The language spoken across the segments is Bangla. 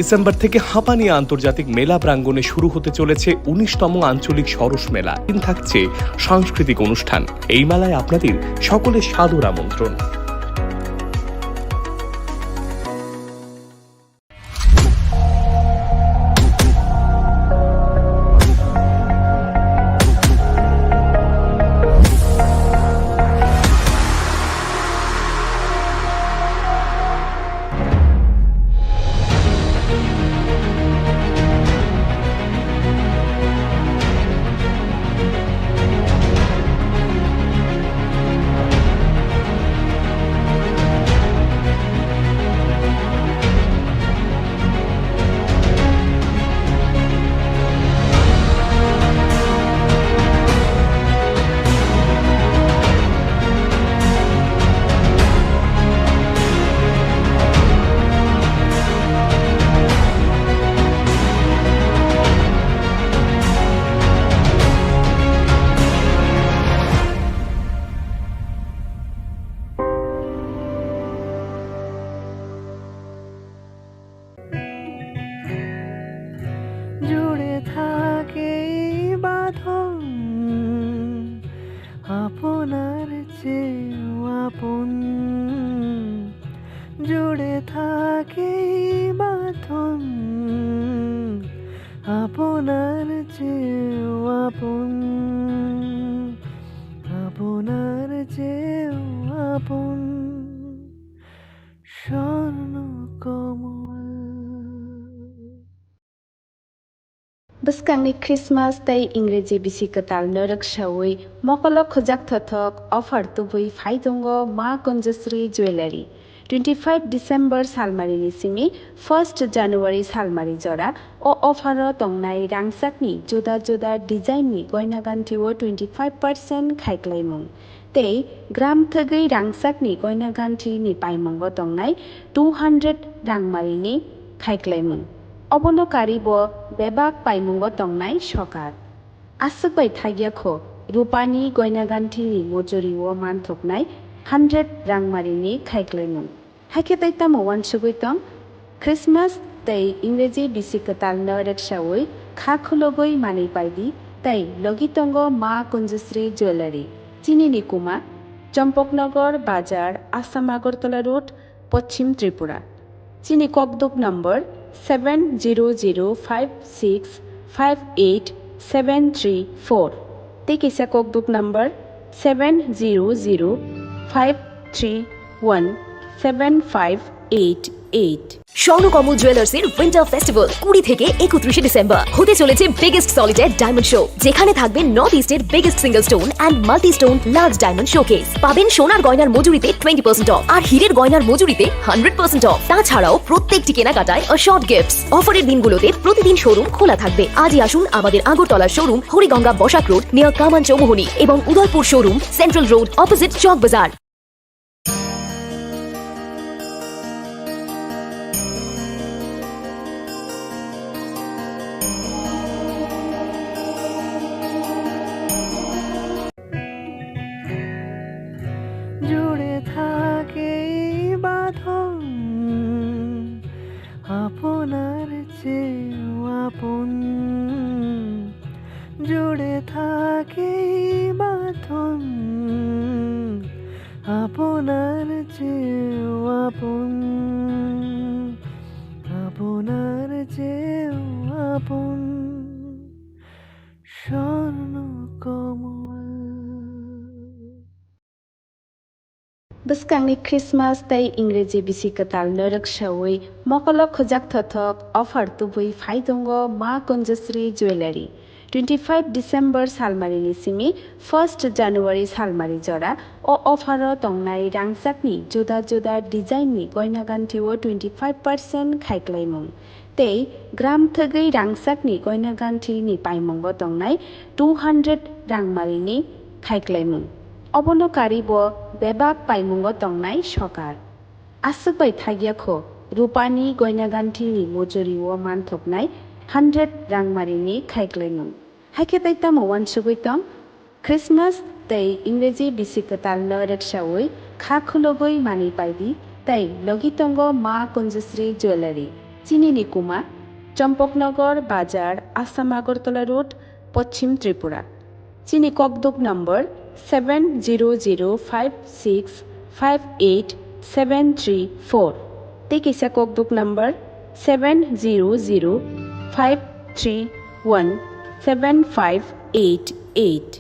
ডিসেম্বর থেকে হাঁপানিয়া আন্তর্জাতিক মেলা প্রাঙ্গণে শুরু হতে চলেছে ১৯তম আঞ্চলিক সরস মেলা। থাকছে সাংস্কৃতিক অনুষ্ঠান। এই মেলায় আপনাদের সকলের সাদর আমন্ত্রণ। জুড়ে থাকে বাঁধন আপনার চেয়েও আপন, জুড়ে থাকে বাঁধন আপনার চেয়েও আপন, আপনার চেয়েও আপন স্বর্ণ কমল। Bwskangni Christmas tei Ingreji bisi ketal norok shawi mokolo khojak thothok offer tubui phaidongo Ma Kunjasri Jewelry 25 December salmarini simi 1st January salmari jora o offer o tongnai rangsakni juda juda design ni goina gantiwo 25% khaiklaimung tei gram thagui rangsakni goina ganti ni paimongo tongnai 200 rangmarini khaiklaimung অবনকারী ব বেবাক পাইমুঙ্গ তংনাই সকার আসুকবাই থাইয়াখো রূপানি গয়নাগান্ঠিনি মজুরি ও মানথকনাই 100 রাংমারিনি খাইক্লাইমুং হাইকেতাইতাম ওয়ানসুগুইতং ক্রিসমাস তৈ ইংরেজি বিসিকতাল নরেকসাওই খাখুলগই মানি পাইদি তাই লগিতঙ্গ মা কুঞ্জশ্রী জুয়েলারি চিনিনি কুমা চম্পকনগর বাজার আসাম আগরতলা রোড পশ্চিম ত্রিপুরা চিনি ককদুক number 7006587334 Tikisa kokduk number 7005317588 Swarnakamal জুয়েলার্সের উইন্টার ফেস্টিভ্যাল 20 থেকে 31 ডিসেম্বর হতে চলেছে বিগেস্ট সলিটার ডায়মন্ড শো, যেখানে থাকবে নর্থ ইস্টের biggest single stone and multi stone large diamond showcase. পাবেন সোনার গয়নার মজুরিতে 20% অফ আর হীরের গয়নার মজুরিতে 100% অফ। তাছাড়াও প্রত্যেকটি কেনাকাটায় শর্ট গিফটস। অফারের দিনগুলোতে প্রতিদিন শোরুম খোলা থাকবে। আজই আসুন আমাদের আগরতলার showroom Hariganga Basak road near Kaman Chowmuhani এবং Udaipur showroom central road opposite Chowk Bazar. জুড়ে থাকে বাঁধন আপনার চেয়েও আপন, জুড়ে থাকে বাঁধন আপনার চেয়েও আপন, আপনার চেয়েও আপন স্বর্ণ কমল। Bwskangni Christmas tei Ingreji bisi ketal norok shawi mokolo khojak thothok offer tubui phaidongo Ma Kunjasri Jewelry 25 December salmarini simi 1st January salmari jora o offer o tongnai rangsakni juda juda design ni goina gantiwo 25% khaiklaimung tei gram thagui rangsakni goina ganti ni paimongo tongnai 200 rangmarini khaiklaimung অবনকারী ব বেবাক পাইমুঙ্গ তংনাই সকার আসুকবাই থাইয়াখো রূপানি গয়নাগান্ঠিনি মজুরি ও মানথকনাই 100 রাংমারিনি খাইক্লাইমুং হাইকেতাইতাম ওয়ানসুগুইতং Christmas tei Ingreji bisiketal noreksawi khakhulogoi mani paidi tei logitongo Ma Kunjasri Jewelry চিনিনি কুমা, চম্পকনগর বাজার, আসাম আগরতলা রোড, পশ্চিম ত্রিপুরা। চিনি ককদুক নম্বর 7006587334। তেকিসা ককদুক নম্বর 7005317588।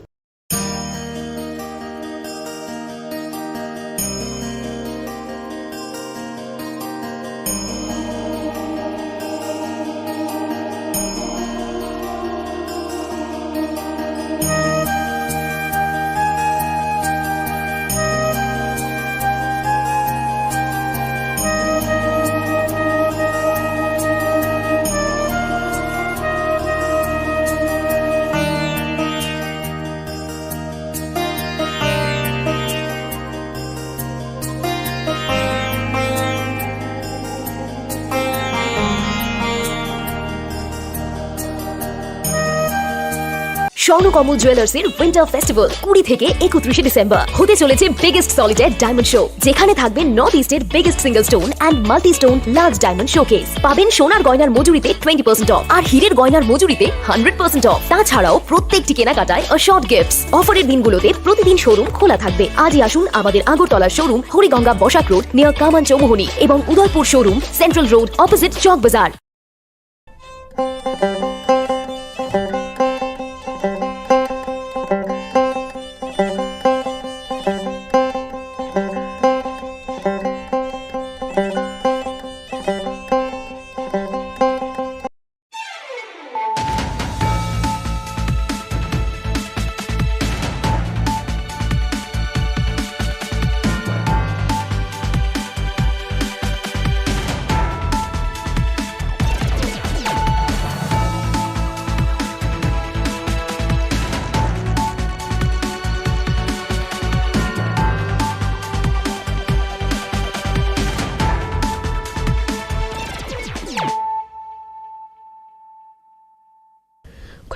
স্বর্ণকমল জুয়েলার্সের উইন্টার ফেস্টিভ্যাল 20 থেকে 31 ডিসেম্বর হতে চলেছে বিগেস্ট সলিটার ডায়মন্ড শো, যেখানে থাকবে নর্থ ইস্টের biggest single stone and multi stone large diamond showcase. পাবেন সোনার গয়নার মজুরিতে 20% অফ আর হীরের গয়নার মজুরিতে 100% অফ। তাছাড়াও প্রত্যেকটি কেনাকাটায় শর্ট গিফটস। অফারের দিনগুলোতে প্রতিদিন শোরুম খোলা থাকবে। আজই আসুন আমাদের আগরতলার showroom Hariganga Basak road near Kaman Chowmuhani এবং Udaipur showroom central road opposite Chowk Bazar.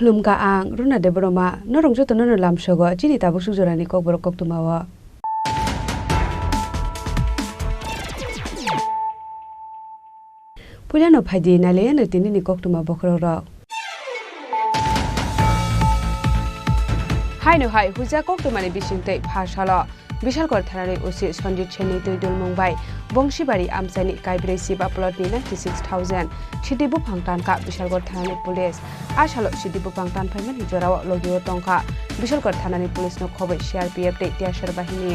खुलुमगा आं रुना देबरमा नरंग जतो नर लामसगो चिनि ताबुक सुजरानि ककबर कक्तुमावा पुलानो फाइदि नाले न तिनि कक्तुमा बखरर हाइनो हाइ हुजा कक्तुमानि बिसिंतै भाषाल विशालगढ़ थानानि ओसि सन्दीप सेननि दैदुल मुंबाइ बंशीबारी आमसानि काइब्रै सिबा प्लटनि 96,000 सिदिबु फांटानका विशालगढ़ थानानि पुलिस आसालो सिदिबु फांटान फाइमानि जराव लगियो टंका विशालगढ़ थानानि पुलिसनो खबै सीआरपीएफ दै त्यासर बाहिनी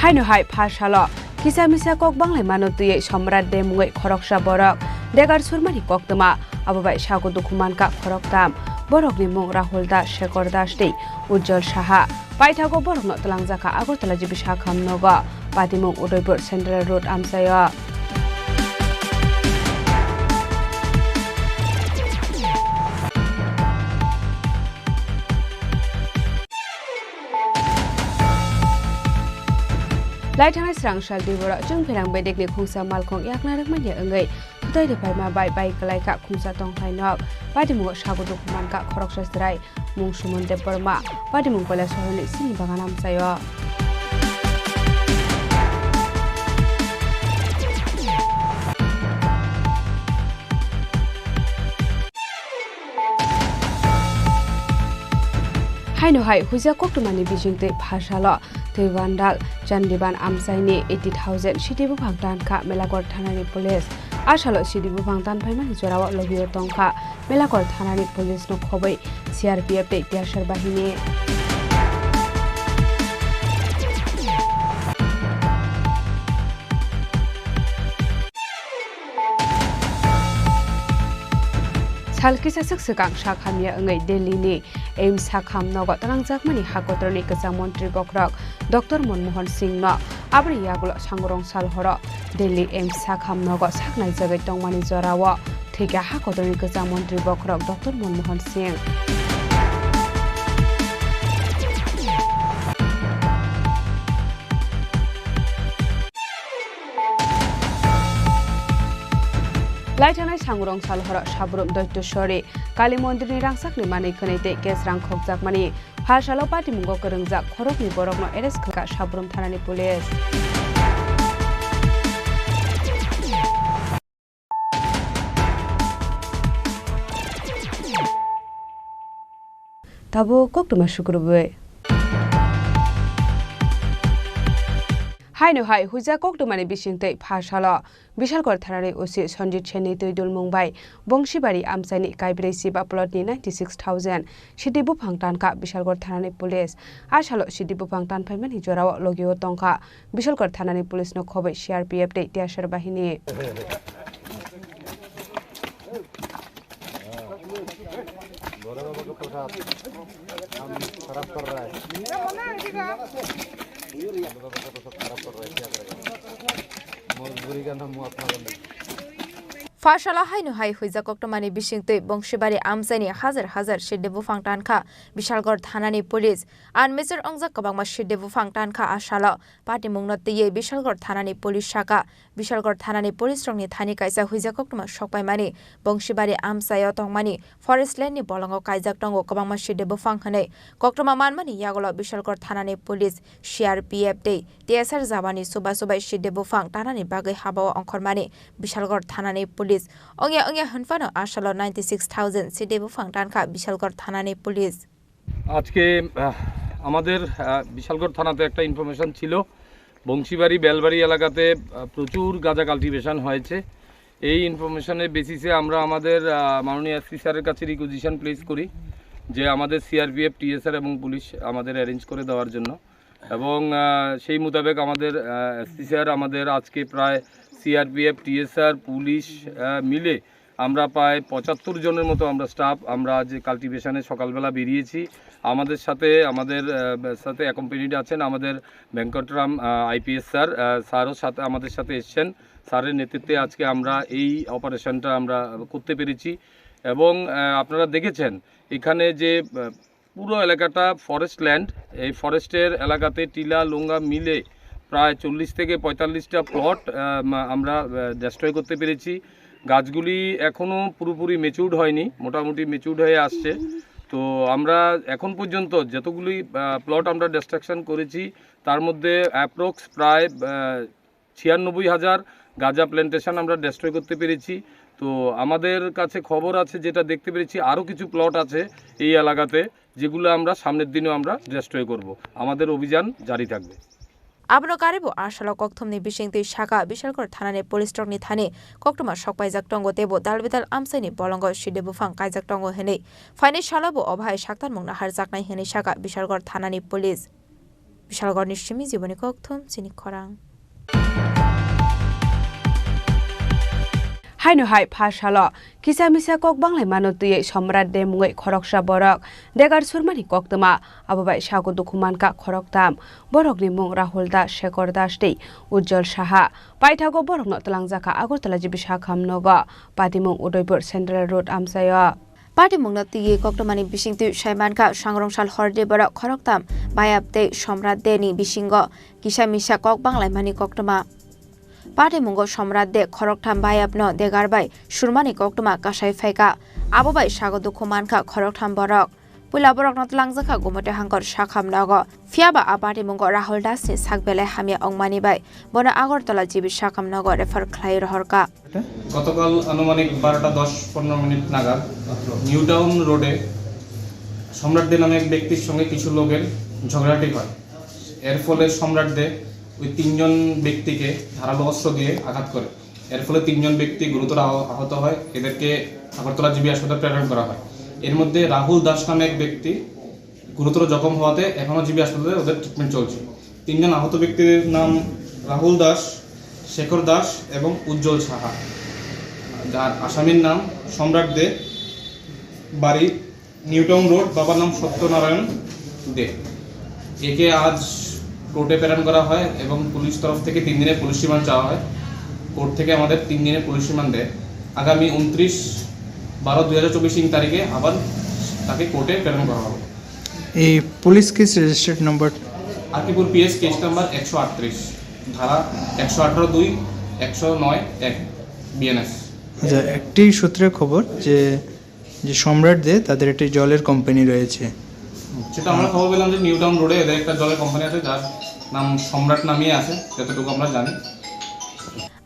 हाइनो हाइ फासालो किसा मिसा कक बांलाय मानतुयै सम्राट दे मुङै खरकसा बरक देगार सुरमानि कक्तमा अबबाय सागो दुखुमानका खरकताम बरकनि मुं राहुल दास शेखर दास दै उज्जवल साहा पाइथागो बरकनो तलांजाका आगरतला जिबि साखामनग पातिमुं उदयपुर सेन्ट्रेल रोड आमसाया लाइथांनाय स्रांसाल दिबरा जों फेरां बेदेगनि खुंसा मालखं याकनारक माने ओंगै खुदाय देफाय मा बाय बाय कलायका खुंसा तंथायनक बादिमुग सागो दुखुमानका खरकसासराय मुं सुमन देब बर्मा बादिमुग कला सहरनि सिनि बागान आमसायो हाइनो हाइ हुजा कक्तुमानि बिजिंतै भाषाल थैवान्डाल चान्दिबान आमसाइनि 80,000 सिदिबु फांटानका मेलागढ़ थानानि पुलिस आसालो सिदिबु फांटान फाइमानि जराव लगियो टंका मेलागढ़ थानानि पुलिसनो खबै सीआरपीएफ दै त्यासर बाहिनी सालकिसा सकसकां साखामिया ओंगै दिल्लीनि एम्स साखामनग तनांजाकमानि हाकोत्रनि गोजां मन्त्रि बख्रक डक्टर मनमोहन सिंह आब्रि यागुल सांगरं सालहर दिल्ली एम्स साखामनग साखनाय जगै टंमानि जराव थैगा हाकोत्रनि गोजां मन्त्रि बख्रक डक्टर मनमोहन सिंह लाइथानाय सांग्रं सालहर साब्रुम दैत्यश्वरी काली मन्दिरनि रांसाकनि मानि खनैते केस रां खगजाकमानि फारसालाव पाटिमुंग गोरोंजाक खरकनि बरकनो एरेस्ट खगा साब्रुम थानानि पुलिस ताबो कोक्टमा शुक्रबार हाइनो हाइ हुजा कोक्टमानि बिसिंतै फारसाला बिशालगढ़ थानानि ओसि सन्जित सेननि दैदुल मुंबाइ बंशीबारि आमसाइनि काइब्रै सिबा प्लटनि 96,000 सिदि बुफां तानका बिशालगढ़ थानानि पुलिस आसालो सिदि बुफां तानफाइमानि जराव लगियो तंका बिशालगढ़ थानानि पुलिसनो खबै सीआरपीएफ दै त्यासर बाहिनी फारसाला हाइनो हाइ हुइजा कोक्टमानि बिसिंतै बंशीबारि आमसाइनि हाजार हाजार सिदे बुफां तानखा बिशालगढ़ थानानि पुलिस आन मेजर अंजा कबांमा सिदे बुफां तानखा आसाला पार्टी मुंनो तैयै बिशालगढ़ थानानि पुलिस शाखा बिशालगढ़ थानानि पुलिस रंनि थानि काइसा हुइजा कोक्टमा सकपाइमानि बंशीबारि आमसायाव तंमानि फरेस्ट लैंडनि बलंगो काइजाक तंगो कबांमा सिदे बुफां हनै कोक्टमा मानमानि यागलो बिशालगढ़ थानानि पुलिस सीआरपीएफ दै टीएसआर जाबानि सुबा सुबाइ सिदे बुफां तानानि बागै हाबाव अंखरमानि बिशालगढ़ थानानि पुलिस ओंगे हनफानो आसालो 96,000 সিদে বুফাং টানকা বিশালগড় থানানি পুলিশ আজকে আমাদের বিশালগড় থানাতে একটা ইনফরমেশন ছিল বংশীবাড়ি বেলবাড়ি এলাকাতে প্রচুর গাঁজা কাল্টিভেশন হয়েছে এই ইনফরমেশনের বেসিসে আমরা আমাদের মাননীয় এসপি স্যারের কাছে রিকুইজিশন প্লেস করি যে আমাদের সিআরপিএফ টিএসআর এবং পুলিশ আমাদের অ্যারেঞ্জ করে দেওয়ার জন্য এবং সেই মোতাবেক আমাদের এসপি স্যার আমাদের আজকে প্রায় সিআরপিএফ টিএসআর পুলিশ মিলে আমরা প্রায় ৭৫ জনের মতো আমরা স্টাফ আমরা যে কাল্টিভেশনে সকালবেলা বেরিয়েছি আমাদের সাথে অ্যাকম্পানিড আছেন আমাদের ভেঙ্কটরাম আইপিএস স্যারও সাথে আমাদের সাথে এসছেন স্যারের নেতৃত্বে আজকে আমরা এই অপারেশনটা আমরা করতে পেরেছি এবং আপনারা দেখেছেন এখানে যে পুরো এলাকাটা ফরেস্ট ল্যান্ড এই ফরেস্টের এলাকাতে টিলা লোঙ্গা মিলে প্রায় 40 থেকে 45টা প্লট আমরা ডেস্ট্রয় করতে পেরেছি গাছগুলি এখনও পুরোপুরি ম্যাচিউরড হয়নি মোটামুটি ম্যাচিউরড হয়ে আসছে তো আমরা এখন পর্যন্ত যতগুলি প্লট আমরা ডিস্ট্রাকশন করেছি তার মধ্যে অ্যাপ্রক্স প্রায় 96,000 গাঁজা প্ল্যান্টেশন আমরা ডেস্ট্রয় করতে পেরেছি তো আমাদের কাছে খবর আছে যেটা দেখতে পেরেছি আরও কিছু প্লট আছে এই এলাকাতে যেগুলো আমরা সামনের দিনেও আমরা ডেস্ট্রয় করব আমাদের অভিযান জারি থাকবে আবনো কারিবো আসালো কক্থমনি বিশিংতৈ শাখা বিশালগড় থানানি পুলিশ টংনি থানে কক্টমা सकपाइजाक टंगो तेबो दालबिदाल आमसाइनि बलंग सिदे बुफां काइजाक टंगो हेनै फाइने शालाबो अभाय शाक्तार मुंना हारजाकनाय हेनै शाखा बिशालगढ़ थानानि पुलिस बिशालगढ़नि सिमी जीवनी कक्थम सिनि खरां हाइनो हाइ फारसाला किसा मिसा कक बांलाय मानतुयै सम्राट दे मुङै खरकसा बरक देगार सुरमानि कक्तमा आबोबाय सागो दुखुमानका खरकताम बरकनि मुं राहुल दास शेखर दास दै उज्जवल साहा पाइथागो बरकनो तलांजाका आगरतला जिबि साखामनग पादिमुं उदयपुर सेन्ट्रेल रोड आमसाया पार्टी मुंगनो तिये कक्टमानि बिसिंतै साइमानका सांग्रंसाल हरदे बरक खरकताम बायाबते सम्राट देनि बिसिंग किसा मिसा कक बांलाय मानि कक्टमा पार्टी मुंगो सम्राट दे खरकथाम बायाबनो देगारबाय सुरमानि कक्टमा कासाय फाइका आबोबाय सागो दुखुमानका खरकथाम बरक पुला बरक नतलांजाका गुमटे हांकर साखामनग फियाबा पार्टी मुंगो राहुल दासनि साकबेलाय हामिया अंगमानिबाय बनो आगरतला जिबि साखामनग रेफार खालाय रहरका গতকাল আনুমানিক 12:10-15 নাগাদ নিউ টাউন রোডে সম্রাট দে নামে এক ব্যক্তির সঙ্গে কিছু লোকের ঝগড়াটি হয় এর ফলে সম্রাট দে ওই তিনজন ব্যক্তিকে ধারালো অস্ত্র দিয়ে আঘাত করে এর ফলে তিনজন ব্যক্তি গুরুতর আহত হয় এদেরকে আগরতলা জিবি হাসপাতালে প্রেরণ করা হয় এর মধ্যে রাহুল দাস নামে এক ব্যক্তি গুরুতর জখম হওয়াতে এখনও জিবি হাসপাতালে ওদের ট্রিটমেন্ট চলছে তিনজন আহত ব্যক্তির নাম রাহুল দাস শেখর দাস এবং উজ্জ্বল সাহা যার আসামির নাম সম্রাট দে বাড়ি নিউ টাউন রোড বাবার নাম সত্যনারায়ণ দে একে আজ কোর্টে প্রেরণ করা হয় এবং পুলিশ তরফ থেকে 3 দিনের পুলিশ রিমান্ড চাওয়া হয় কোর্ট থেকে আমাদের 3 দিনের পুলিশ রিমান্ড দেয় আগামী 29/12/2024 তারিখে আবার তাকে কোর্টে প্রেরণ করা হবে এই পুলিশ কেস রেজিস্টার্ড নম্বর আকিপুর পিএস কেস নাম্বার 138 ধারা 118(2) 109(1) বিএনএস আচ্ছা, একটি সূত্রে খবর যে যে সম্রাট দে তাদের একটি জলের কোম্পানি রয়েছে। সেটা আমরা খবর পেলাম যে নিউ টাউন রোডে এদের একটা জলের কোম্পানি আছে যার নাম সম্রাট নামিয়ে আছে, যতটুকু আমরা জানি।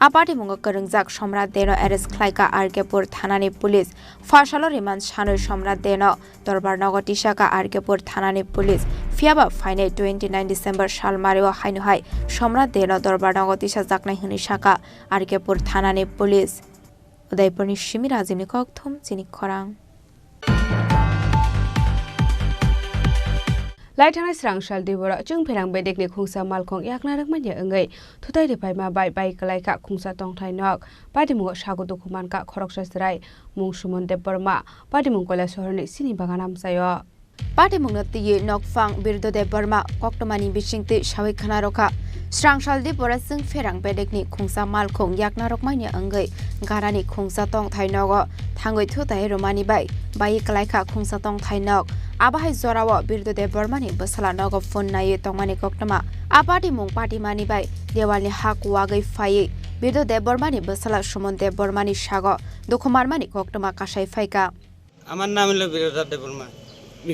আপাটি মুঙ্গ করংজাক সম্রাট দেন এরেস খ্লাইকা আরকেপুর থানানি পুলিশ ফাশালো রিমান্ড সানুই সম্রাট দেন দরবার নগর টিসাকা আরকেপুর থানানি পুলিশ ফিয়াবা ফাইনে 29 ডিসেম্বর সালমারেও হাইনহাই সম্রাট দেন দরবার নগর টিসা জাকনাই হুনি শাখা আরকেপুর থানানি পুলিশ উদয়পুরনি শিমি রাজিমনি ককথম চিনি খরাং लाइथाना स्रांगशाल दिबरा जों फेरां बेदेकनि खुंसा मालखं याकनारक माने अंगै थुताइ रेफाय मा बाइ कलाइका खुंसा तंथाइ नक पादिमुग सागु दुखुमानका खरकसा सराय मुं सुमन देब बर्मा पादिमुग कला शहरनि सिनि बागान आमसायो पाटे मुंगनतिये नकफां बिरदोदे बर्मा कक्टमानि बिसिंति सावै खाना रखा स्रांगशालदि बरासजों फेरां बेदेकनि खुंसा मालखं याकनारक माने अंगै गारानि खुंसा तंग थाइनग थांगै थुताइ रोमानि बाइ कलाइका खुंसा तंग थाइनग आबाहाय जराव बिरदोदे बर्मानि बसला नग फोन नाये तंगमानि कक्टमा आपाटी मुं पाटी मानि बाइ देवालनि हाक वागै फायै बिरदोदे बर्मानि बसला सुमन देब बर्मानि साग दुखुमारमानि कक्टमा कासाय फाइका আমার নাম হলো বীরদা বর্মা।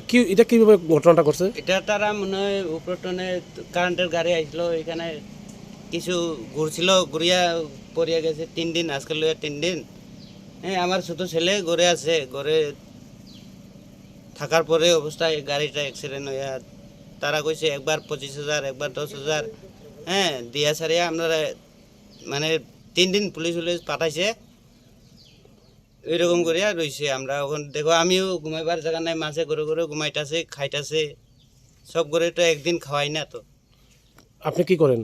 কি এটা কিভাবে ঘটনাটা করছে? এটা তারা মনে হয় উপরটনে কারেন্টের গাড়ি আসলো, এখানে কিছু ঘুরছিল, ঘুরিয়া পড়িয়া গেছে 3 দিন, আজকে লইয়া 3 দিন। হ্যাঁ, আমার ছোট ছেলে ঘরে আছে, ঘরে থাকার পরে অবস্থায় গাড়িটা অ্যাক্সিডেন্ট হইয়া তারা কইছে একবার 25,000 একবার 10,000 হ্যাঁ দিয়া সারিয়া আপনারা মানে 3 দিন পুলিশ পাঠাইছে, এরকম করিয়া রইছে। আমরা এখন দেখো আমিও ঘুমাইবার জায়গা নাই, মাঝে ঘরে ঘরে ঘুমাইতাছে খাইতাছে, সব ঘরে তো একদিন খাওয়াই না। তো আপনি কি করেন?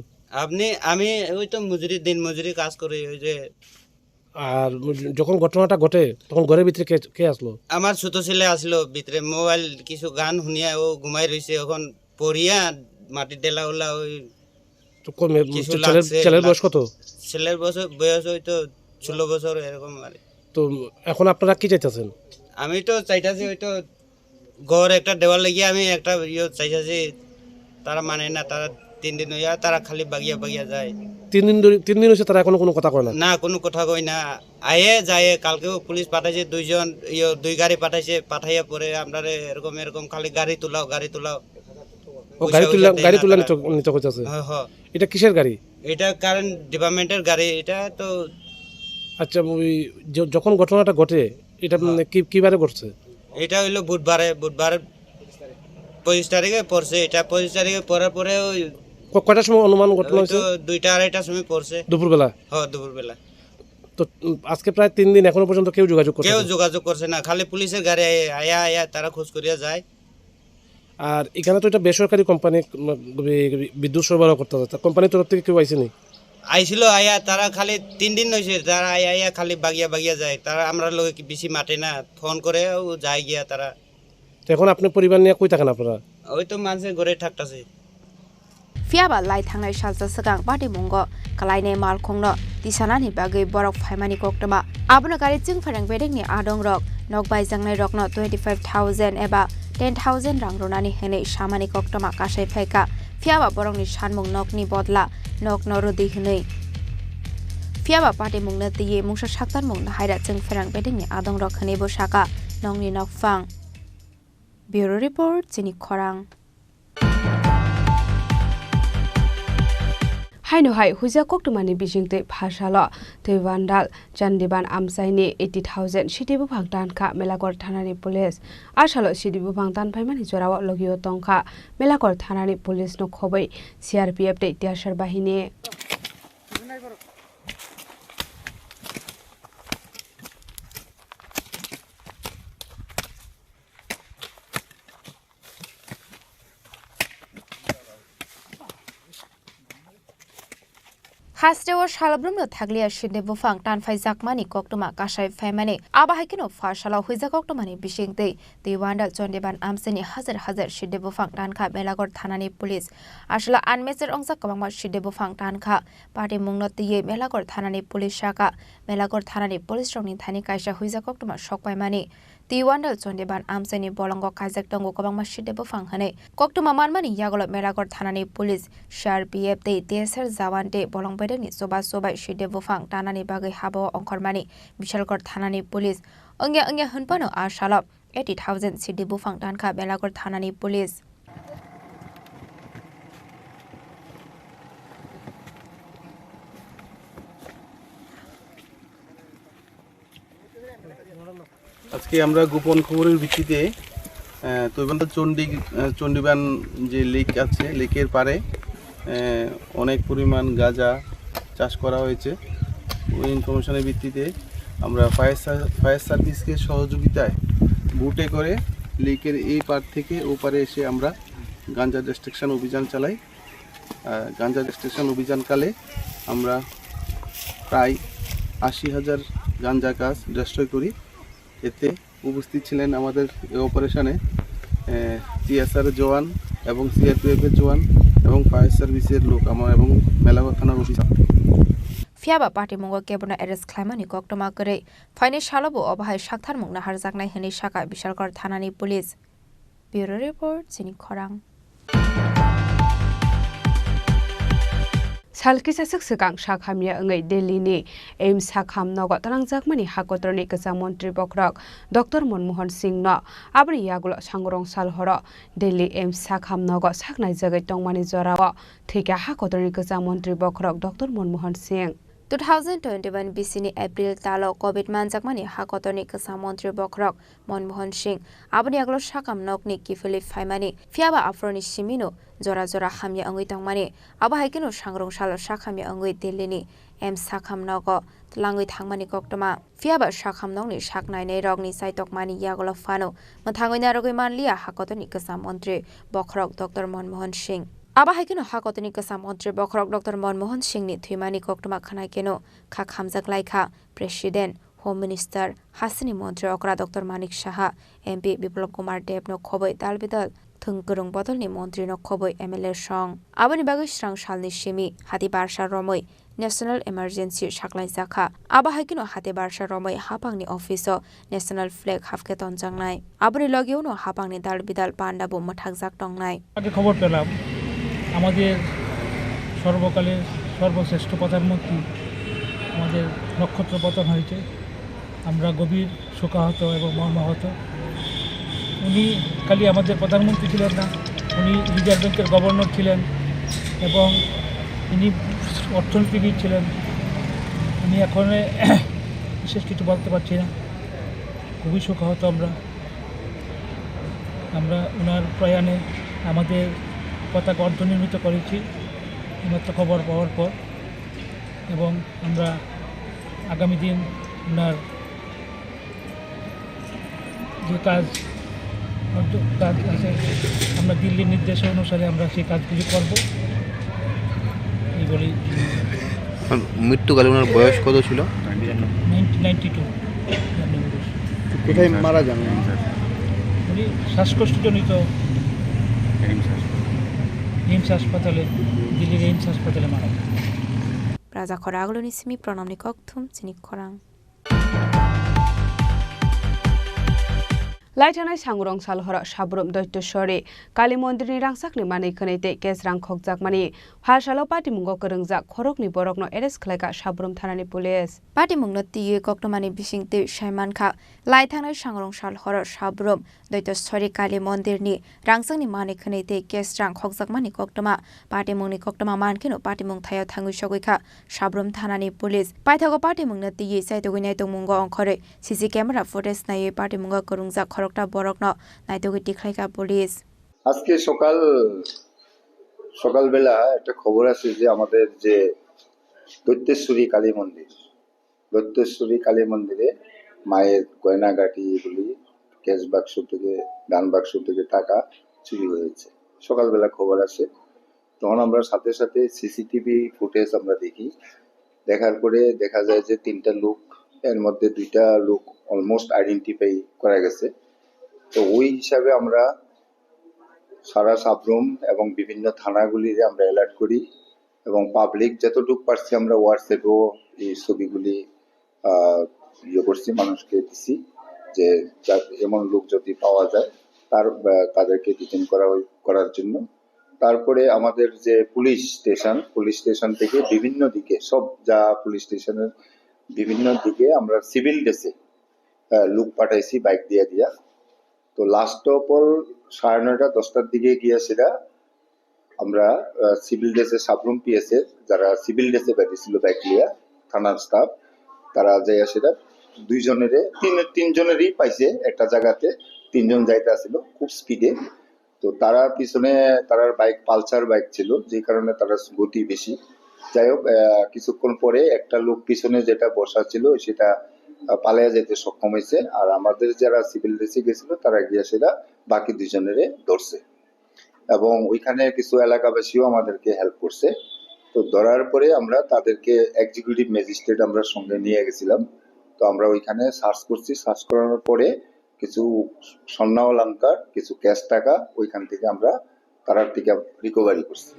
আমি ওই তো মজুরি, দিন মজুরি কাজ করি। ওই যে আর যখন ঘটনাটা ঘটে তখন ঘরের ভিতরে কে আসলো? আমার ছোট ছেলে আসলো ভিতরে, মোবাইল কিছু গান শুনিয়া ও ঘুমাই রইছে, এখন পড়িয়া মাটির ডেলা ওলা ওই ছেলের বয়স কত? ছেলের বয়স ওই তো 16 বছর এরকম। আর তো এখন আপনারা কি চাইতেছেন? আমি তো চাইতাছি ওই তো ঘর একটা দেওয়ার লাগিয়ে আমি একটা চাইতাছি, তারা মানে না, তারা 3 দিন হইয়া তারা খালি বাগিয়া যায়। 3 দিন হয়েছে তারা এখনো কোনো কথা কয় না? না, কোনো কথা কই না, আয়ে যায়। কালকেও পুলিশ পাঠাইছে, 2 গাড়ি পাঠাইছে, পাঠাইয়া পরে আমরা এরকম খালি গাড়ি তুলাও। গাড়ি তুলা নিতে কইতাছে? হ্যাঁ। এটা কিসের গাড়ি? এটা কারেন্ট ডিপার্টমেন্টের গাড়ি। এটা তো আচ্ছা, যখন ঘটনাটা ঘটে এটা কিবারে ঘটছে? এটা হইলো বুধবার 25 তারিখে পড়ছে। এটা 25 তারিখে পড়ার পরে ওই কয়টার সময় অনুমান ঘটনা হয়েছে? 2টা-2:30টার সময় পড়ছে, দুপুরবেলা। হ্যাঁ, দুপুরবেলা। তো আজকে প্রায় 3 দিন এখনো পর্যন্ত কেউ যোগাযোগ করছে না, খালি পুলিশের গাড়ি আয়া তারা খোঁজ করিয়া যায়। আর এখানে তো এটা বেসরকারি কোম্পানি বিদ্যুৎ সরবরাহ করতে হবে, কোম্পানির তরফ থেকে কেউ আইসেনি? আইছিল, আয়া তারা খালি 3 দিন হয়েছে, তারা আয়া খালি বাগিয়া যায়। তারা আমরা লোক বেশি মাঠে না, ফোন করে যায় গিয়া তারা। তো এখন আপনি পরিবার নিয়ে কই থাকেন আপনারা? ওই তো মানুষের ঘরে থাকতেছে। फियाबा लाई थांनाय सालसा सगां पाटी मुंग कलाइने मालखंनो दिसानानि बागै बरक फाइमानि कक्टमा आबनो गारि जों फोरों बेदेंनि आदं रक नकबाय जांनाय रकनो 25,000 एबा 10,000 रां रोनानि हेनै सामानि कक्टमा कासाय फाइका फियाबा बरंनि सानमुं नकनि बदला नक नरुदि हेनै फियाबा पाटी मुंगनो तिये मुंसा साक्तान मुं हायरा जों फोरों बेदेंनि आदं रक हेनै बोसाका नंनि नकफां ब्यूरो रिपोर्ट जिनि खरां हाइनहाय हुजा कक्टमानि बिजिंते भाषाल तैवान्डाल चान्दिबान आमसाइनि 80,000 सिटिबु भांतानखा मेलागर थानानि पुलिस आसालो सिटिबु भांतान फाइमानि जराव लगियो तंखा मेलागर थानानि पुलिस नो खबै सीआरपीएफ ते इतिहासर बाहिनी हास्टेव शालब्रुमनो थाग्लिया शिदे बुफां तानफाय जाकमानि कक्टमा कासाय फाइमानि आबाहायकिनो फाशालाव हुइजा कक्टमानि बिसिंते देवान्डाल चन्देबान आमसेनि हाजार शिदे बुफां तानखा मेलागर थानानि पुलिस आसला आनमेजर अंसा कबांमा शिदे बुफां तानखा पार्टी मुंगनो तिये मेलागर थानानि पुलिस शाखा मेलागर थानानि police रंनि थानि कायसा हुइजा कक्टमा सकपायमानि Tiwandal Chondeban Amsani Bolongo Kazak Tongo Kobang Mashide Bufangane, Koktuma Manmani Yagolo Meragor Tanani Police, Shar PF de Desert Zawante, Bolong Bedeni, Soba Shide Bufang, Tanani Bagay Habo, Onkormani, Bishalgor Tanani Police, Onga Hunpano Ashalop, 80,000 Sidi Bufang Tanka Belagor Tanani Police. আজকে আমরা গোপন খবরের ভিত্তিতে তৈবান্ধা চণ্ডীবান যে লেক আছে, লেকের পাড়ে অনেক পরিমাণ গাঁজা চাষ করা হয়েছে। ওই ইনফরমেশনের ভিত্তিতে আমরা ফায়ার সার্ভিসকে সহযোগিতায় বুটে করে লেকের এই পার থেকে ও পারে এসে আমরা গাঁজা ডিস্ট্রাকশন অভিযান চালাই। গাঁজা ডিস্ট্রাকশন অভিযানকালে আমরা প্রায় 80,000 গাঁজা গাছ ডিস্ট্রয় করি। এতে উপস্থিত ছিলেন আমাদের এই অপারেশনে টিএসআর জওয়ান এবং সিআরপিএফের জওয়ান এবং ফায়ার সার্ভিসের লোক এবং মেলাঘর থানার officer. Fiaba Party Mongo Kebona Eres Climani Koktoma Kere, Fine Shalobo Obahai Shaktar Mugna Harzakna Heni Shaka Bishalkor Thanani Police. Bureau Report, Sini Korang. Salkisa Sakang Shakhamia Ngay Delhi Aim Sakham Nogot Rangjakmani Hakotroni Kasa Montri Bokrok, Dr. Manmohan Singh No, Abri Yagul Sangorong Salhoro, Delhi Aim Sakham Nogot Saknai Zagat Tongmani Zorawa, Take a Hakotroni Kasa Montri Bokrok, Dr. Manmohan Singh. 2021 BC April Talo COVID Manjakmani Hakotoni Kasamontri Bokrok Manmohan Singh Abani Aglo Shakam Nokni Kifili Faimani Fiaba Afroni Shimino Zora Hamya Angui Tongmani Abahikino Shangrong Shalo Shakamya Angui Delini M Sakam Nogo Langui Tangmani Koktoma Fiaba Shakam Nongni Shaknai Rogni Saitokmani Yagolo Fano Matangui Narogiman Lia Hakotoni Kasamontri Bokrok Dr. Manmohan Singh Abahikino Hakotoni Kasamontri Bokrok Dr. Manmohan Singh ni Thimani Koktoma Khanakeno Khak Hamzak Laika President Home Minister Hasani Montri Okra Dr. Manik Shaha MP Biplop Kumar Deb no Khoboi Dalbidal Thungkurung Botol ni Montri no Khoboi MLA Song Abani Bagai Shrang Shalni Shimi Hati Barsha Romoi National Emergency Shaklai Zakha Abahikino Hati Barsha Romoi Hapang ni Office National Flag Hafketon Jangnai Abani Logio no Hapang ni Dalbidal Pandabu Mathak Jak Tongnai আগে খবর পেলাম আমাদের সর্বকালের সর্বশ্রেষ্ঠ প্রধানমন্ত্রী আমাদের নক্ষত্র পতন হয়েছে। আমরা গভীর শোকাহত এবং মর্মাহত। উনি খালি আমাদের প্রধানমন্ত্রী ছিলেন না, উনি রিজার্ভ ব্যাংকের গভর্নর ছিলেন এবং ইনি অর্থনীতিবিদ ছিলেন। আমি এখন বিশেষ কিছু বলতে পারছি না, খুবই শোকাহত আমরা ওনার প্রয়াণে আমাদের পতাকা অর্ধনির্মিত করেছি মাত্র খবর পাওয়ার পর এবং আমরা আগামী দিন ওনার যে কাজ আছে আমরা দিল্লির নির্দেশ অনুসারে আমরা সেই কাজগুলি করব এই বলেই। মৃত্যুকালে ওনার বয়স কত ছিল? 92। কোথায় মারা যান? উনি শ্বাসকষ্টজনিত এইমস হাসপাতালে দিল্লির এইমস হাসপাতালে মারা যান। Praza Koraglo ni Simi Pronom ni Koktum Sini Korang. Laitanai Sangurong Salhora Shabrum Doitosore Kali Mondir ni Rangsak ni Mani Kanete Kes Rang Khokjak Mani Halshalo Pati Mungo Kerengjak Khorok ni Borok no Eres Khleka Shabrum Thanani Police Pati Mungno Tiye Koktomani Bishingte Shaiman Kha Laitanai Sangurong Salhora Shabrum Doitosore Kali Mondir ni Rangsak ni Mani Kanete Kes Rang Khokjak Mani Koktoma Pati Mungni Koktoma Mankino Pati Mung Thayo Thangu Shogoi Kha Shabrum Thanani Police Paithago Pati Mungno Tiye Saitogoi Tong Mungo Onkhore CC camera footage Naye Pati Mungo Kerungjak Khorokta Borokno Naitogoi Tikhlaika Police আজকে সকালবেলা একটা খবর আছে যে আমাদের যে দৈত্যেশ্বরী কালী মন্দিরে মায়ের গয়নাগাটি এগুলি ক্যাশ বাক্স থেকে দান বাক্স থেকে টাকা চুরি হয়েছে। সকালবেলা খবর আসে, তখন আমরা সাথে সাথে সিসিটিভি ফুটেজ আমরা দেখি। দেখার পরে দেখা যায় যে 3টা লোক, এর মধ্যে 2টা লোক অলমোস্ট আইডেন্টিফাই করা গেছে। তো ওই হিসাবে আমরা সারা সাবরুম এবং বিভিন্ন থানাগুলিতে আমরা অ্যালার্ট করি এবং পাবলিক যতটুকু পারছি আমরা হোয়াটসঅ্যাপেও এই ছবিগুলি করছি, মানুষকে দিছি যে এমন লোক যদি পাওয়া যায় তাদেরকে ডিটেইন করার জন্য। তারপরে আমাদের যে পুলিশ স্টেশন থেকে বিভিন্ন দিকে পুলিশ স্টেশনের বিভিন্ন দিকে আমরা সিভিল ড্রেসে লোক পাঠাইছি বাইক দিয়া। তো লাস্ট অফ অল 9:30 10টার দিকে গিয়া সেটা আমরা সিভিল ড্রেসে সাবরুম পিএসের যারা সিভিল ড্রেসে বেরিয়েছিল বাইক লিয়া থানার স্টাফ, তারা যাইয়া সেটা তিনজনেরই পাইছে একটা জায়গাতে। 3 জন যাইতে আসছিল খুব স্পিডে। তো তারার পিছনে তারার বাইক পালসার বাইক ছিল, যে কারণে তারা গতি বেশি। যাই হোক, কিছুক্ষণ পরে একটা লোক পিছনে যেটা বসা ছিল সেটা পালিয়ে যেতে সক্ষম হয়েছে। আর আমাদের যারা সিভিল ড্রেসে গেছিল তারা গিয়ে সেটা বাকি 2 জনেরে ধরছে এবং ওইখানে কিছু এলাকাবাসীও আমাদেরকে হেল্প করছে। তো ধরার পরে আমরা তাদেরকে এক্সিকিউটিভ ম্যাজিস্ট্রেট আমরা সঙ্গে নিয়ে গেছিলাম। তো আমরা ওইখানে সার্চ করছি। সার্চ করানোর পরে কিছু স্বর্ণ অলংকার, কিছু ক্যাশ টাকা ওইখান থেকে আমরা তারার থেকে রিকভারি করছি।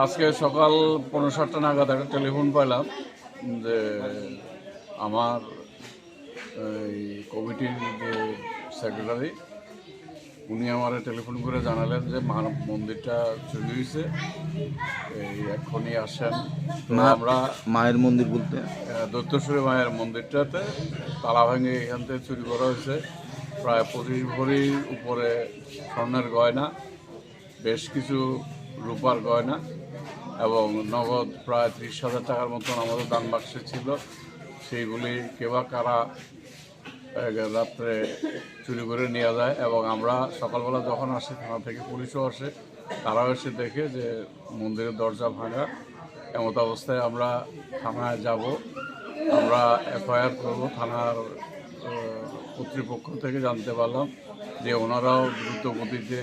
আজকে সকাল 7:15 নাগাদ একটা টেলিফোন পাইলাম যে আমার এই কমিটির যে সেক্রেটারি উনি আমার টেলিফোন করে জানালেন যে মন্দিরটা চুরি হয়েছে, এই এখনই আসেন। আমরা মায়ের মন্দির বলতে দৈত্যেশ্বরী মায়ের মন্দিরটাতে তালা ভেঙে এখান থেকে চুরি করা হয়েছে প্রায় 25 ভরির উপরে স্বর্ণের গয়না, বেশ কিছু রূপার গয়না এবং নগদ প্রায় 30,000 টাকার মতন আমাদের দান বাক্সে ছিল। সেইগুলি কেবা কারা রাত্রে চুরি করে নিয়ে যায় এবং আমরা সকালবেলা যখন আসি থানা থেকে পুলিশও আসে, তারাও এসে দেখে যে মন্দিরের দরজা ভাঙা। এমত অবস্থায় আমরা থানায় যাব, আমরা এফআইআর করব। থানার কর্তৃপক্ষ থেকে জানতে পারলাম যে ওনারাও দ্রুত গতিতে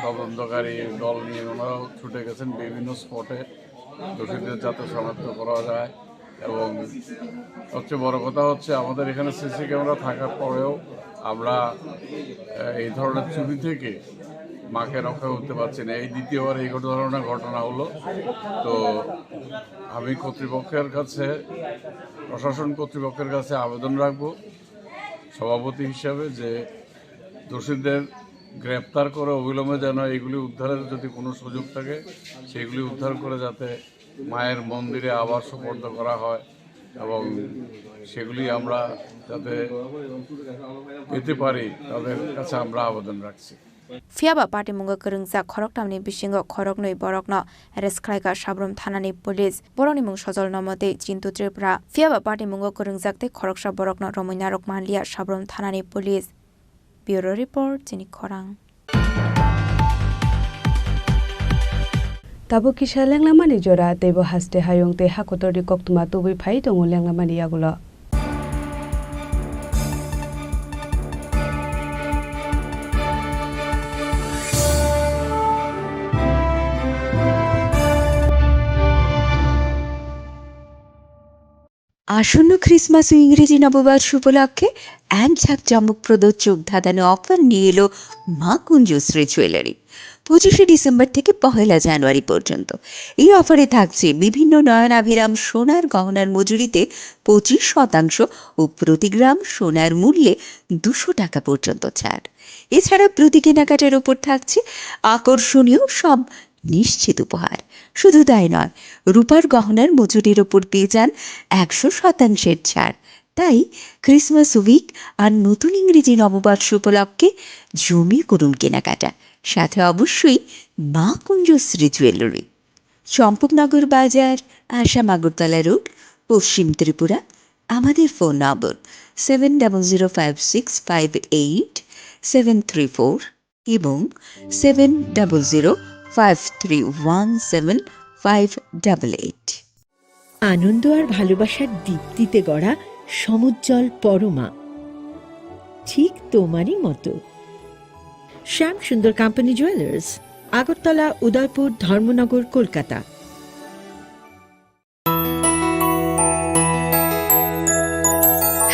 তদন্তকারী দল নিয়ে ওনারাও ছুটে গেছেন বিভিন্ন স্পটে দোষীদের যাতে শনাক্ত করা যায়। এবং সবচেয়ে বড় কথা হচ্ছে আমাদের এখানে সিসি ক্যামেরা থাকার পরেও আমরা এই ধরনের চুরি থেকে মাকে রক্ষা করতে পারছি না। এই দ্বিতীয়বার এই ধরনের ঘটনা হলো। তো আমি কর্তৃপক্ষের কাছে, প্রশাসন কর্তৃপক্ষের কাছে আবেদন রাখব সভাপতি হিসাবে যে দোষীদের গ্রেপ্তার করে অবিলম্বে যেন এগুলি উদ্ধারের যদি কোনো সুযোগ থাকে সেগুলি উদ্ধার করে যাতে মায়ের মন্দিরে আবার সুপর্দ করা হয় এবং সেগুলি আমরা যাতে পেতে পারি তাদের কাছে আমরা আবেদন রাখছি। Fiaba party munga kerengsa khorok tamni bisingo khorok noi borokno arrest khlaika sabrum thanani police boroni mung sojol namate Chintu Tripura Fiaba party munga kerengjakte khoroksa borokno Romoinarok Manlia sabrum thanani police Bureau report Chini Khorang Tabo kisha lenglamani jora tebo haste hayongte hakotori koktuma tobui phai tongo lenglamani yagulo আসন্ন ক্রিসমাস ও ইংরেজি নববর্ষ উপলক্ষে এক ঝাঁকজমকপ্রদ চোখ ধাঁধানো অফার নিয়ে এলো মা কুঞ্জশ্রী জুয়েলারি। 25শে ডিসেম্বর থেকে 1 জানুয়ারি পর্যন্ত এই অফারে থাকছে বিভিন্ন নয়নাভিরাম সোনার গহনার মজুরিতে 25% ও প্রতি গ্রাম সোনার মূল্যে 200 টাকা পর্যন্ত ছাড়। এছাড়া প্রতি কেনাকাটার ওপর থাকছে আকর্ষণীয় সব নিশ্চিত উপহার। শুধু তাই নয়, রূপার গহনার মজুরির ওপর পেয়ে যান 100% ছাড়। তাই ক্রিসমাস উইক আর নতুন ইংরেজি নববর্ষ উপলক্ষে জমি করুন কেনাকাটা, সাথে অবশ্যই মা কুঞ্জশ্রী জুয়েলারি, চম্পকনগর বাজার, আসাম আগরতলা রোড, পশ্চিম ত্রিপুরা। আমাদের ফোন নম্বর 7006588734 এবং 7005317588। আনন্দ আর ভালোবাসার দীপ্তিতে গড়া সমুজ্জ্বল পরমা, ঠিক তোমারই মতো। শ্যাম সুন্দর কোম্পানি জুয়েলার্স, আগরতলা, উদয়পুর, ধর্মনগর, কলকাতা।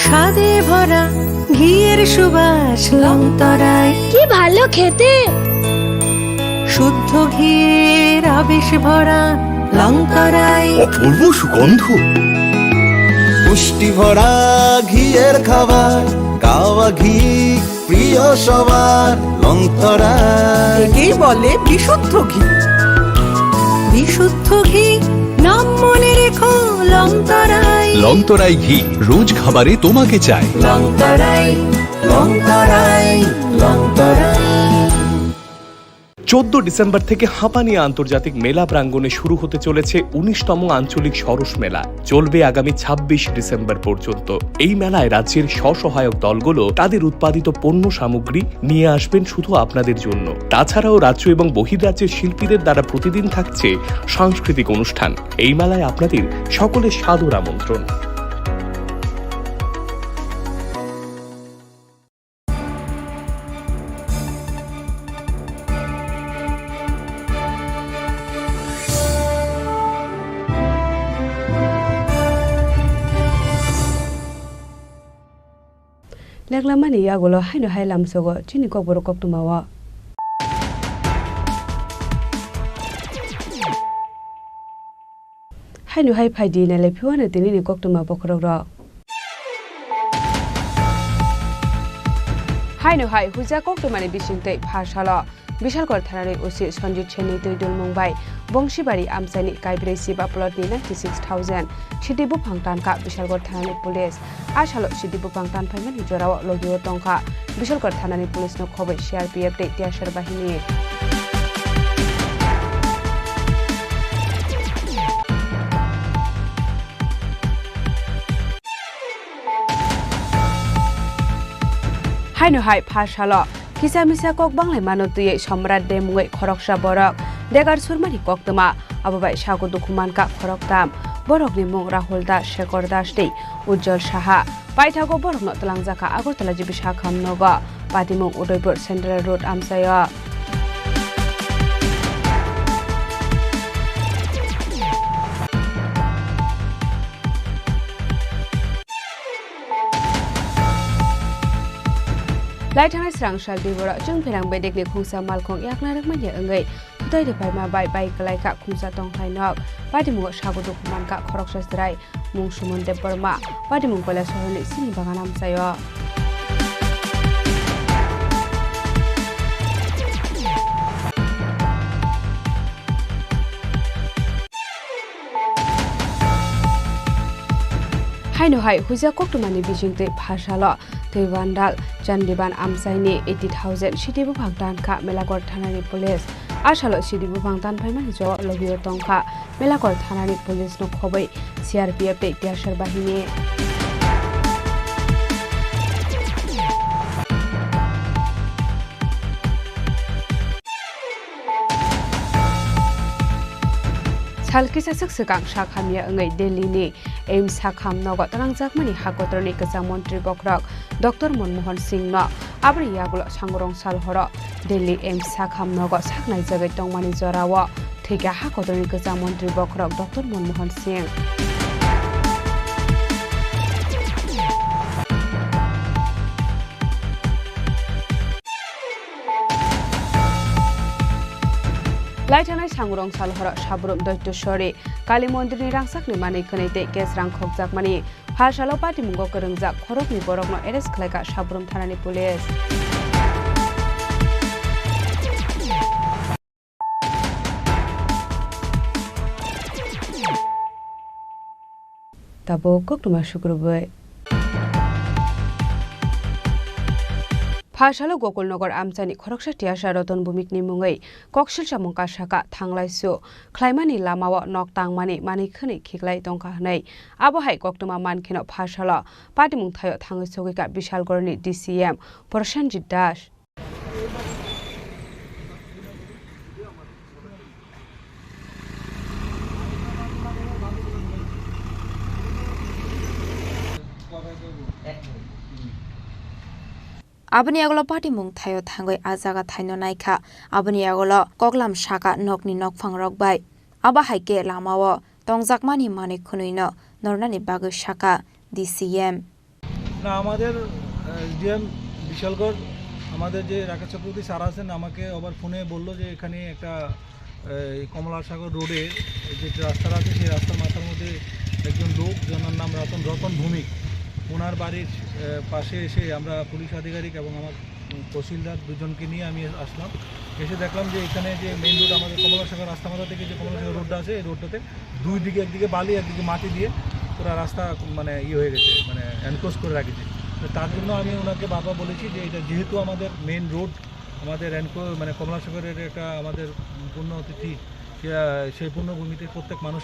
স্বাদে ভরা ঘিয়ের সুবাস লংতরায়, কি ভালো খেতে, শুদ্ধ ঘিয়ের আবেশ ভরা লংতরায়, অপূর্ব সুগন্ধ, পুষ্টি ভরা ঘিয়ের খাবার গাওয়া ঘি প্রিয় সবার লংতরায়। একেই বলে বিশুদ্ধ ঘি। বিশুদ্ধ ঘি নাম মনে রেখো লংতরাই। লংতরাই ঘি রোজ খাবারে তোমাকে চাই। লংতরাই লংতরাই লংতরাই। 14 ডিসেম্বর থেকে হাঁপানিয়া আন্তর্জাতিক মেলা প্রাঙ্গণে শুরু হতে চলেছে 19তম আঞ্চলিক সরস মেলা। চলবে আগামী 26 ডিসেম্বর পর্যন্ত। এই মেলায় রাজ্যের স্বসহায়ক দলগুলো তাদের উৎপাদিত পণ্য সামগ্রী নিয়ে আসবেন শুধু আপনাদের জন্য। তাছাড়াও রাজ্য এবং বহির্রাজ্যের শিল্পীদের দ্বারা প্রতিদিন থাকছে সাংস্কৃতিক অনুষ্ঠান। এই মেলায় আপনাদের সকলের সাদর আমন্ত্রণ। লেখলামানি ইয়াগুলো হাইনো হাই লামসগো চিনি কক বড় কক তুমাওয়া হাইনো হাই ফাইদি নালে ফিওয়ানো তিনি কক তুমা বখরক র হাইনো হাই হুজা কক তুমানি বিশিংতে ভাষালো বিশালগড় থানার ওসি সঞ্জিত সেনী তৈদুল মুম্বাই বংশীবাড়ি আমসানি কাইব্রেসি বা প্লটনি 96,000 সিটি বুফাং টানকা বিশালগড় থানার পুলিশ আসালো সিটি বুফাং টানফাইমানি জরাও লগিও টংকা বিশালগড় থানার পুলিশ ন খবর সিআরপিএফ তে তিয়াসার বাহিনী হাইনো হাই ভাষালো কিসা মিসা কক বাংলাই মানতুয়ে সম্রাট দে মুঙ্গৈ খরকসা বরক দেগার সুরমানি কক্তমা আবাবাই সাগো দুখুমানকা খরকতাম বরকনি মুং রাহুল দাস শেখর দাস দে উজ্জ্বল সাহা পাইথাগো বরক নতলাংজাকা আগরতলা জিবি শাখাম নগ পাতিমুং উদয়পুর সেন্ট্রাল রোড আমসায় लाइथांनाय स्रांसाल बिबरा जों फेरां बेदेगनि खुंसा मालखं याकनारक माने अंगै खुदै देफाय मा बाय गलायका खुंसा तंथायनक पादिमु सागु दुखुमानका खरकसा स्राय मुं सुमन देब बर्मा पादिमु कला सहरनि सिनि बागान आमसायो हाइनो हाइ हुजा कक्टमानि बिजिंते भाषालो थैवानदाल चन्दिबान आमसाइनि 80,000 सिटिबु भागदानखा मेलागड़ थानानि पुलिस आसालो सिटिबु भागदान फाइमानि ज लगियो टंखा मेलागड़ थानानि पुलिस न खबै सीआरपीएफ ते তিয়াসার बाहिनी सालकिसा सकसकां शाखामिया अंगै दिल्लीनि एम्स साखाम नगत रांजाकमानि हागतरनि गोजां मन्त्रि बख्रक डक्टर मनमोहन सिंह न आब्रि यागुल सांगरं सालहर दिल्ली एम्स साखाम नगत साखनाय जगै टंमानि जराव थैगा हागतरनि गोजां मन्त्रि बख्रक डक्टर मनमोहन सिंह लाइथानाय सांगरं सालहर साबरुम दैत्यश्वरी काली मन्दिरनि रांसाकनि मानै खनैते केस रां खगजाकमानि भाषालो पार्टी मुंगो करंजाक खरकनि बरकनो एरेस्ट खालायका साबरुम थानानि पुलिस ताबो कक्टमा शुक्रबार भाषालो गोकुलनगर आमसानि खरकसा তিয়াসা रतन भूमिकनि मुङै कक्सिल सामुंका साका थांलायसु ख्लाइमानि लामाव नकतांमानि मानै खनै खिगलाय दंखा हनै आबहाय कक्टमा मानखेनो भाषालो पाटिमुं थायो थाङै सगैका बिशालगड़नि डीसीएम प्रसेनजित दास Abani agolo party mung thayo thangoi ajaga thaino naikha abani agolo koklam shaka nokni nokphang rokbai aba haike lamawo tongjakmani mani khunuino nornani bagu shaka DCM না আমাদের ডিএম বিশালগড় আমাদের যে রাকেশ চক্রবর্তী স্যার আছেন আমাকে আবার ফোনে বলল যে এখানে একটা কমলাসাগর রোডে যে রাস্তাটা আছে সেই রাস্তার মাথার মধ্যে একজন লোক যার নাম রতন ভূমিক ওনার বাড়ির পাশে এসে আমরা পুলিশ আধিকারিক এবং আমার তহসিলদার দুজনকে নিয়ে আমি আসলাম। এসে দেখলাম যে এখানে যে মেইন রোড আমাদের কমলাসাগর রাস্তামাথা থেকে যে কমলাসাগর রোডটা আছে, এই রোডটাতে দুই দিকে, একদিকে বালি একদিকে মাটি দিয়ে পুরো রাস্তা মানে হয়ে গেছে, মানে এনক্লোজ করে রাখেছে। তো তার জন্য আমি ওনাকে বারবার বলেছি যে এটা যেহেতু আমাদের মেইন রোড, আমাদের মানে কমলাসাগরের একটা আমাদের পূর্ণ অতিথি, সেই পূর্ণভূমিতে প্রত্যেক মানুষ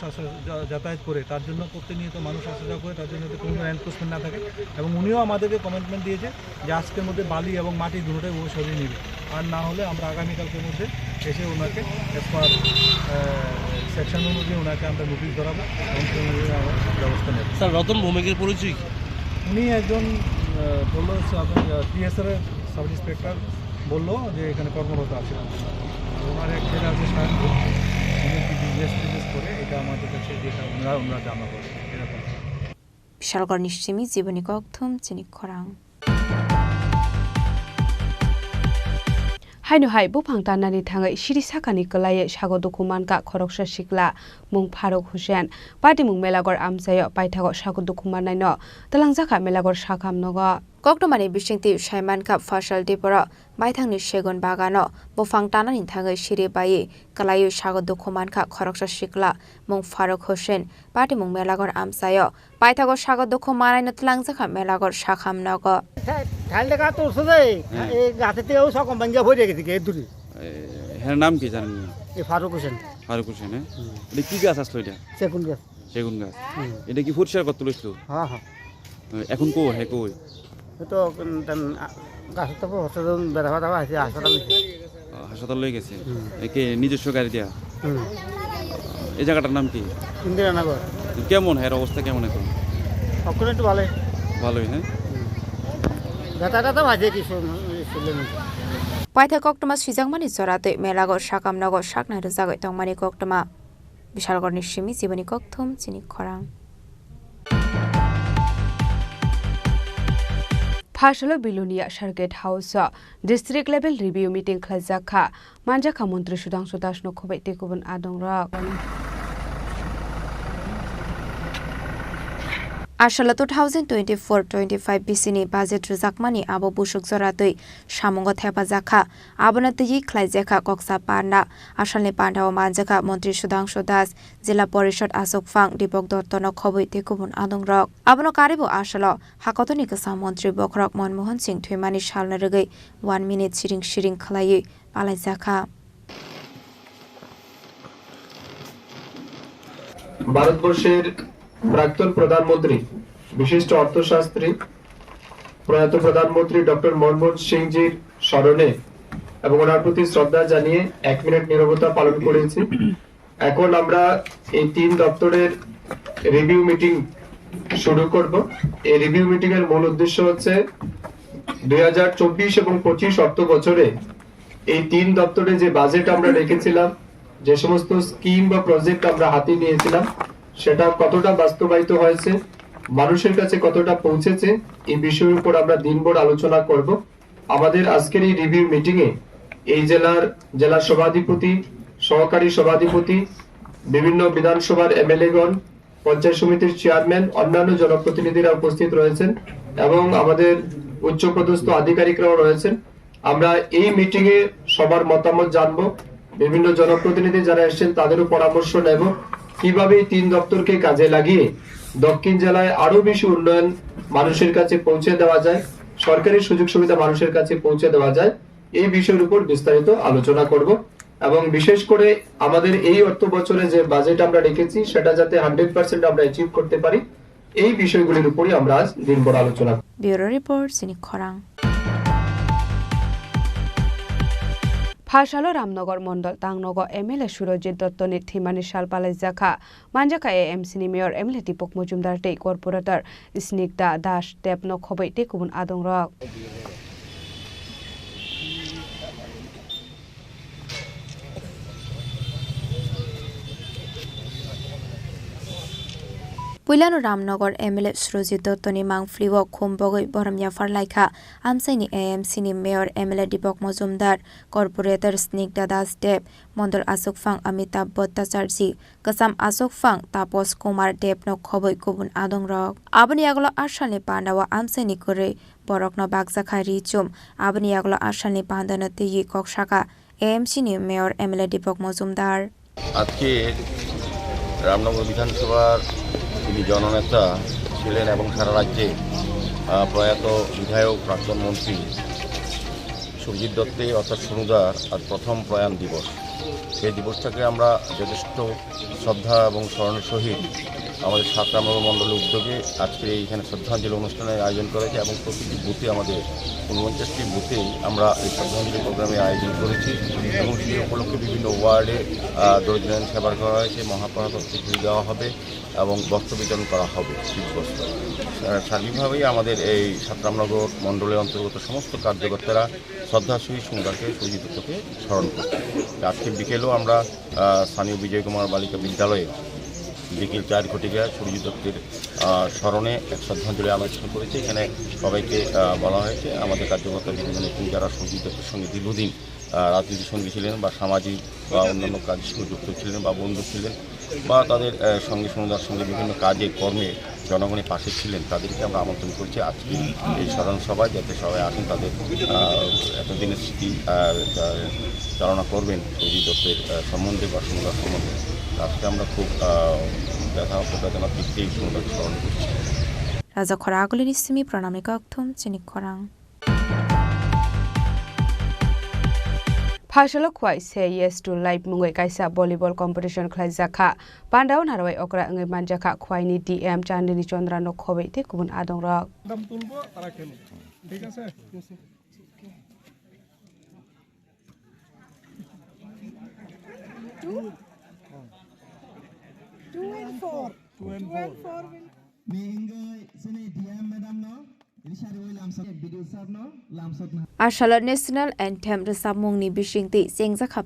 যাতায়াত করে, তার জন্য প্রতিনিয়ত মানুষ আসা যাওয়া করে, তার জন্য কোনো এনক্রোচমেন্ট না থাকে। এবং উনিও আমাদেরকে কমিটমেন্ট দিয়েছে যে আজকের মধ্যে বালি এবং মাটি দুটোটাই ও সরিয়ে নেবে, আর না হলে আমরা আগামীকালকের মধ্যে এসে ওনাকে অ্যাজ পার সেকশন অনুযায়ী ওনাকে আমরা নোটিশ ধরাবো এবং সেই অনুযায়ী আমরা ব্যবস্থা নেব। স্যার, রতন ভৌমিকের পরিচয়? উনি একজন বললো আপনার টিএসআরের সাব ইন্সপেক্টর, বললো যে এখানে কর্মরত আছে। ওনার এক ছেলে আছে সায়নপুর, উনি কি বিজনেস করে, এটা আমাদের কাছে যেটা ওনারা জানা করে এরকম। বিশালগড় নিশ্চিমি জীবনী ককথুম চিনি খরাং হাইনো হাই बुफां दाननानै थाङै सिरि साखानि कलायै सागो दुखुमानका खरकसा सिक्ला मुं फारुक हुसेन पार्टी मुं मेलागर आमसायो पाइथागो सागो दुखुमाननायनो तलांजाखा मेलागर साखामनगो कक्टमानि बिसिंति साइमानका फसल दिपर माइथांनि सेगुन बागानो बुफां दाननानै थाङै सिरि बायै कलायै सागो दुखुमानका खरकसा सिक्ला मुं फारुक हुसेन पार्टी मुं मेलागर आमसायो पाइथागो सागो दुखुमाननायनो तलांजाखा मेलागर साखामनगो ঠান্ডা তো ওষুধে এই গাছের থেকেও সব কোম্পানি ভরে গেছে দূরে। হ্যাঁ, নাম কি জানেন? এই ফারুক হোসেন। ফারুক হোসেন। এটা কি গাছ আসলো? এটা সেগুন গাছ। সেগুন গাছ। এটা কি পরিষ্কার করতে লইছিল? হ্যাঁ হ্যাঁ। এখন কো হে কই? তো গাছের তো হসপিটাল বেড়া ফাটা আছে, হাসপাতাল হাসপাতাল লই গেছে। একে নিজস্ব গাড়ি দেয়া? এই জায়গাটার নাম কি? ইন্দিরানগর। কেমন হ্যাঁ অবস্থা কেমন এখন? এখন একটু ভালোই। ভালোই। হ্যাঁ, पाइथा कक्टमा सिजांमानि जरातै मेलागर साकामनगर साकनाय रजागै तंमानि कक्टमा बिशालगढ़नि सिमी जीवनी कक्थुम चिनि खरां फाशलो Belonia circuit house district level review meeting खलजाखा मानजाखा मन्त्री सुदांशु दास नखबै तेकुबन आदंरा आसला 2024-25 बिसिनि बाजेट रजाकमानि आबो बुसुक जरातै सामंग थेफाजाखा आबोना तयि ख्लाइजाखा कक्सा पान्ना आसलनि पान्डाव मानजाखा मन्त्री सुदांशु दास जिल्ला परिषद आसोक फां दीपक दत्त नखबै तेकुबन आदंरक आबोनो कारिबो आसला हाकतनि कसा मन्त्री बखरक मनमोहन सिंह थुइमानि सालना रगै 1 मिनिट सिरिं सिरिं खलायै पालाइजाखा ভারতবর্ষের প্রাক্তন প্রধানমন্ত্রী বিশিষ্ট অর্থশাস্ত্রী প্রয়াত প্রধানমন্ত্রী ডক্টর মনমোহন সিংজির স্মরণে এবং ওনার প্রতি শ্রদ্ধা জানিয়ে 1 মিনিট নীরবতা পালন করেছি। এখন আমরা এই 3 দপ্তরের রিভিউ মিটিং শুরু করব। এই রিভিউ মিটিং এর মূল উদ্দেশ্য হচ্ছে 2024 এবং 25 অর্থ বছরে এই 3 দপ্তরে যে বাজেট আমরা রেখেছিলাম, যে সমস্ত স্কিম বা প্রজেক্ট আমরা হাতে নিয়েছিলাম, সেটা কতটা বাস্তবায়িত হয়েছে, মানুষের কাছে কতটা পৌঁছেছে, এই বিষয়ের উপর আমরা দিনভর আলোচনা করব। আমাদের আজকের এই রিভিউ মিটিং এ এই জেলা সভাধিপতি, সহকারী সভাধিপতি, বিভিন্ন বিধানসভার এমএলএগণ, পঞ্চায়েত সমিতির চেয়ারম্যান, অন্যান্য জনপ্রতিনিধিরা উপস্থিত রয়েছেন এবং আমাদের উচ্চপদস্থ আধিকারিকরাও রয়েছেন। আমরা এই মিটিং এ সবার মতামত জানবো, বিভিন্ন জনপ্রতিনিধি যারা এসেছেন তাদেরও পরামর্শ নেব কিভাবে এই 3 দপ্তরকে কাজে লাগিয়ে দক্ষিণ জেলায় আরো বেশি উন্নয়ন মানুষের কাছে পৌঁছে দেওয়া যায়, সরকারি সুযোগ সুবিধা মানুষের কাছে পৌঁছে দেওয়া যায়, এই বিষয়ের উপর বিস্তারিত আলোচনা করব এবং বিশেষ করে আমাদের এই অর্থ বছরে যে বাজেট আমরা রেখেছি সেটা যাতে 100% আমরা অ্যাচিভ করতে পারি, এই বিষয়গুলির উপরই আমরা আজ দিনভর আলোচনা করব। ব্যুরো রিপোর্ট সিনি খরাং फाशालो रामनगर मंडल तांगनगर एमएलए सुरजित दत्तनि थीमानि सालपालाई जाखा मानजाखा एएमसीनि मेयर एमएलए दीपक मजुमदार टे कर्पोरेटर स्निग्धा दास देबनो खबै टे गुबुन आदंरक पुइलानो रामनगर एमएलए सुरजित दत्तनि मांफ्लिव खुमबगै बरमया फारलाइखा आमसाइनि एएमसीनि mayor MLA Dipak Majumdar corporator Snigdha Das Deb मण्डल आसोकफां अमिताभ भट्टाचार्य गसाम आसोकफां तापस कुमार देवनो खबै गुबुन आदंरक आबनि आगलो आसालनि पान्डावा आमसाइनि गरै बरकनो बागजाखा रिचुम आबनि आगलो आसालनि पान्डानो तेयि कक्षाका एएमसीनि मेयर एमएलए दीपक मजुमदार আজকে রামনগর বিধানসভার তিনি জননেতা ছিলেন এবং সারা রাজ্যে প্রয়াত বিধায়ক প্রাক্তন মন্ত্রী সুরজিৎ দত্তের অর্থাৎ সোনুদার আজ প্রথম প্রয়াণ দিবস। এই দিবসটাকে আমরা যথেষ্ট শ্রদ্ধা এবং স্মরণের সহিত আমাদের ৭ রামনগর মণ্ডলের উদ্যোগে আজকে এইখানে শ্রদ্ধাঞ্জলি অনুষ্ঠানের আয়োজন করেছে এবং প্রতিটি বুথে আমাদের ৪৯টি বুথেই আমরা এই শ্রদ্ধাঞ্জলি প্রোগ্রামের আয়োজন করেছি এবং সেই উপলক্ষে বিভিন্ন ওয়ার্ডে দরিদ্র সেবা করা হয়েছে, মহাপ্রসাদ খিচুড়ি দেওয়া হবে এবং বস্ত্র বিতরণ করা হবে, শীতবস্ত্র। সার্বিকভাবেই আমাদের এই ৭ রামনগর মণ্ডলের অন্তর্গত সমস্ত কার্যকর্তারা শ্রদ্ধার সহিত সুন্দরকে সুরজিৎ দত্তকে স্মরণ করছে। আজকে বিকেলেও আমরা স্থানীয় বিজয় কুমার বালিকা বিদ্যালয়ে বিকেল ৪ ঘটিকায় সুরজিৎ দত্তের স্মরণে এক শ্রদ্ধাঞ্জলি আলোচনা করেছে। এখানে সবাইকে বলা হয়েছে আমাদের কার্যকর্তা বিভিন্ন নেত্রী যারা সুরজিৎ দত্তের সঙ্গে দীর্ঘদিন রাজনীতির সঙ্গী ছিলেন বা সামাজিক বা অন্যান্য কাজের সঙ্গে যুক্ত ছিলেন বা বন্ধু ছিলেন বা তাদের সঙ্গে সন্ধ্যার সঙ্গে বিভিন্ন কাজে কর্মে জনগণের পাশে ছিলেন, তাদেরকে আমরা আমন্ত্রণ করছি আজকে এই স্মরণ সভায়, যাতে সবাই আসেন তাদের এতদিনের স্মৃতি চালনা করবেন সুরজিৎ দত্তের সম্বন্ধে বা সন্ধ্যার সম্বন্ধে। আজকে আমরা খুব বেদনার দিক দিয়ে সুন্দরকে স্মরণ করছি। রাজা খরাগলিনি সিমি প্রণামী কক্থম চিনিক খরাং ফাইসলো খুয়াইছে ইয়েস টু লাইভ মুঙ্গৈ কাইसा भलिबल कम्पिटिशन खलाइजाखा पान्डाव नारवाय अक्रा अंगै मानजाखा खुवाइनि डीएम चांदनी चंद्रा नखबै ते गुबुन आदंरक দাম তুলবো তারা খেলবে ঠিক আছে आसाला नेशनल एन्थेम रोजाबमुंनि बिसिंति जेंजाखा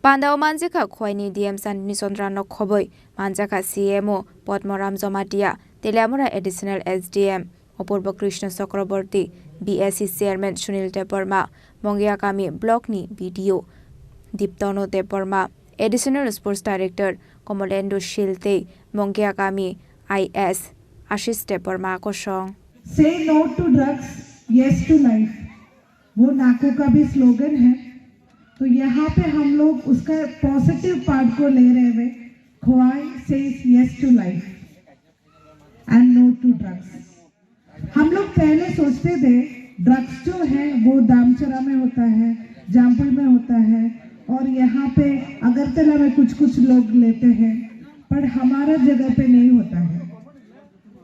पान्डाव मानजाखा खुवाइनि डीएम चांदनी चंद्रा नखबै मानजाखा CMO Padmaram Jamatia Teliamura additional SDM Apurba Krishna Chakraborty BSC chairman Sunil Debbarma Mungiakami ब्लॉकनि बीडीओ दीप्तनो Debbarma additional sports director Kamalendu शिलते मंगियाकामी आईएस आशीष देबबर्मा कोसं say no to drugs yes to life, वो नाको का भी स्लोगन है। तो यहाँ पे हम लोग उसका पॉजिटिव पार्ट को ले रहे हुए Khowai says yes to life and no to drugs. हम लोग पहले सोचते थे ड्रग्स जो है वो दामचरा में होता है, जामपुर में होता है और यहाँ पे अगरतला में कुछ लोग लेते हैं, पर हमारा जगह पे नहीं होता है।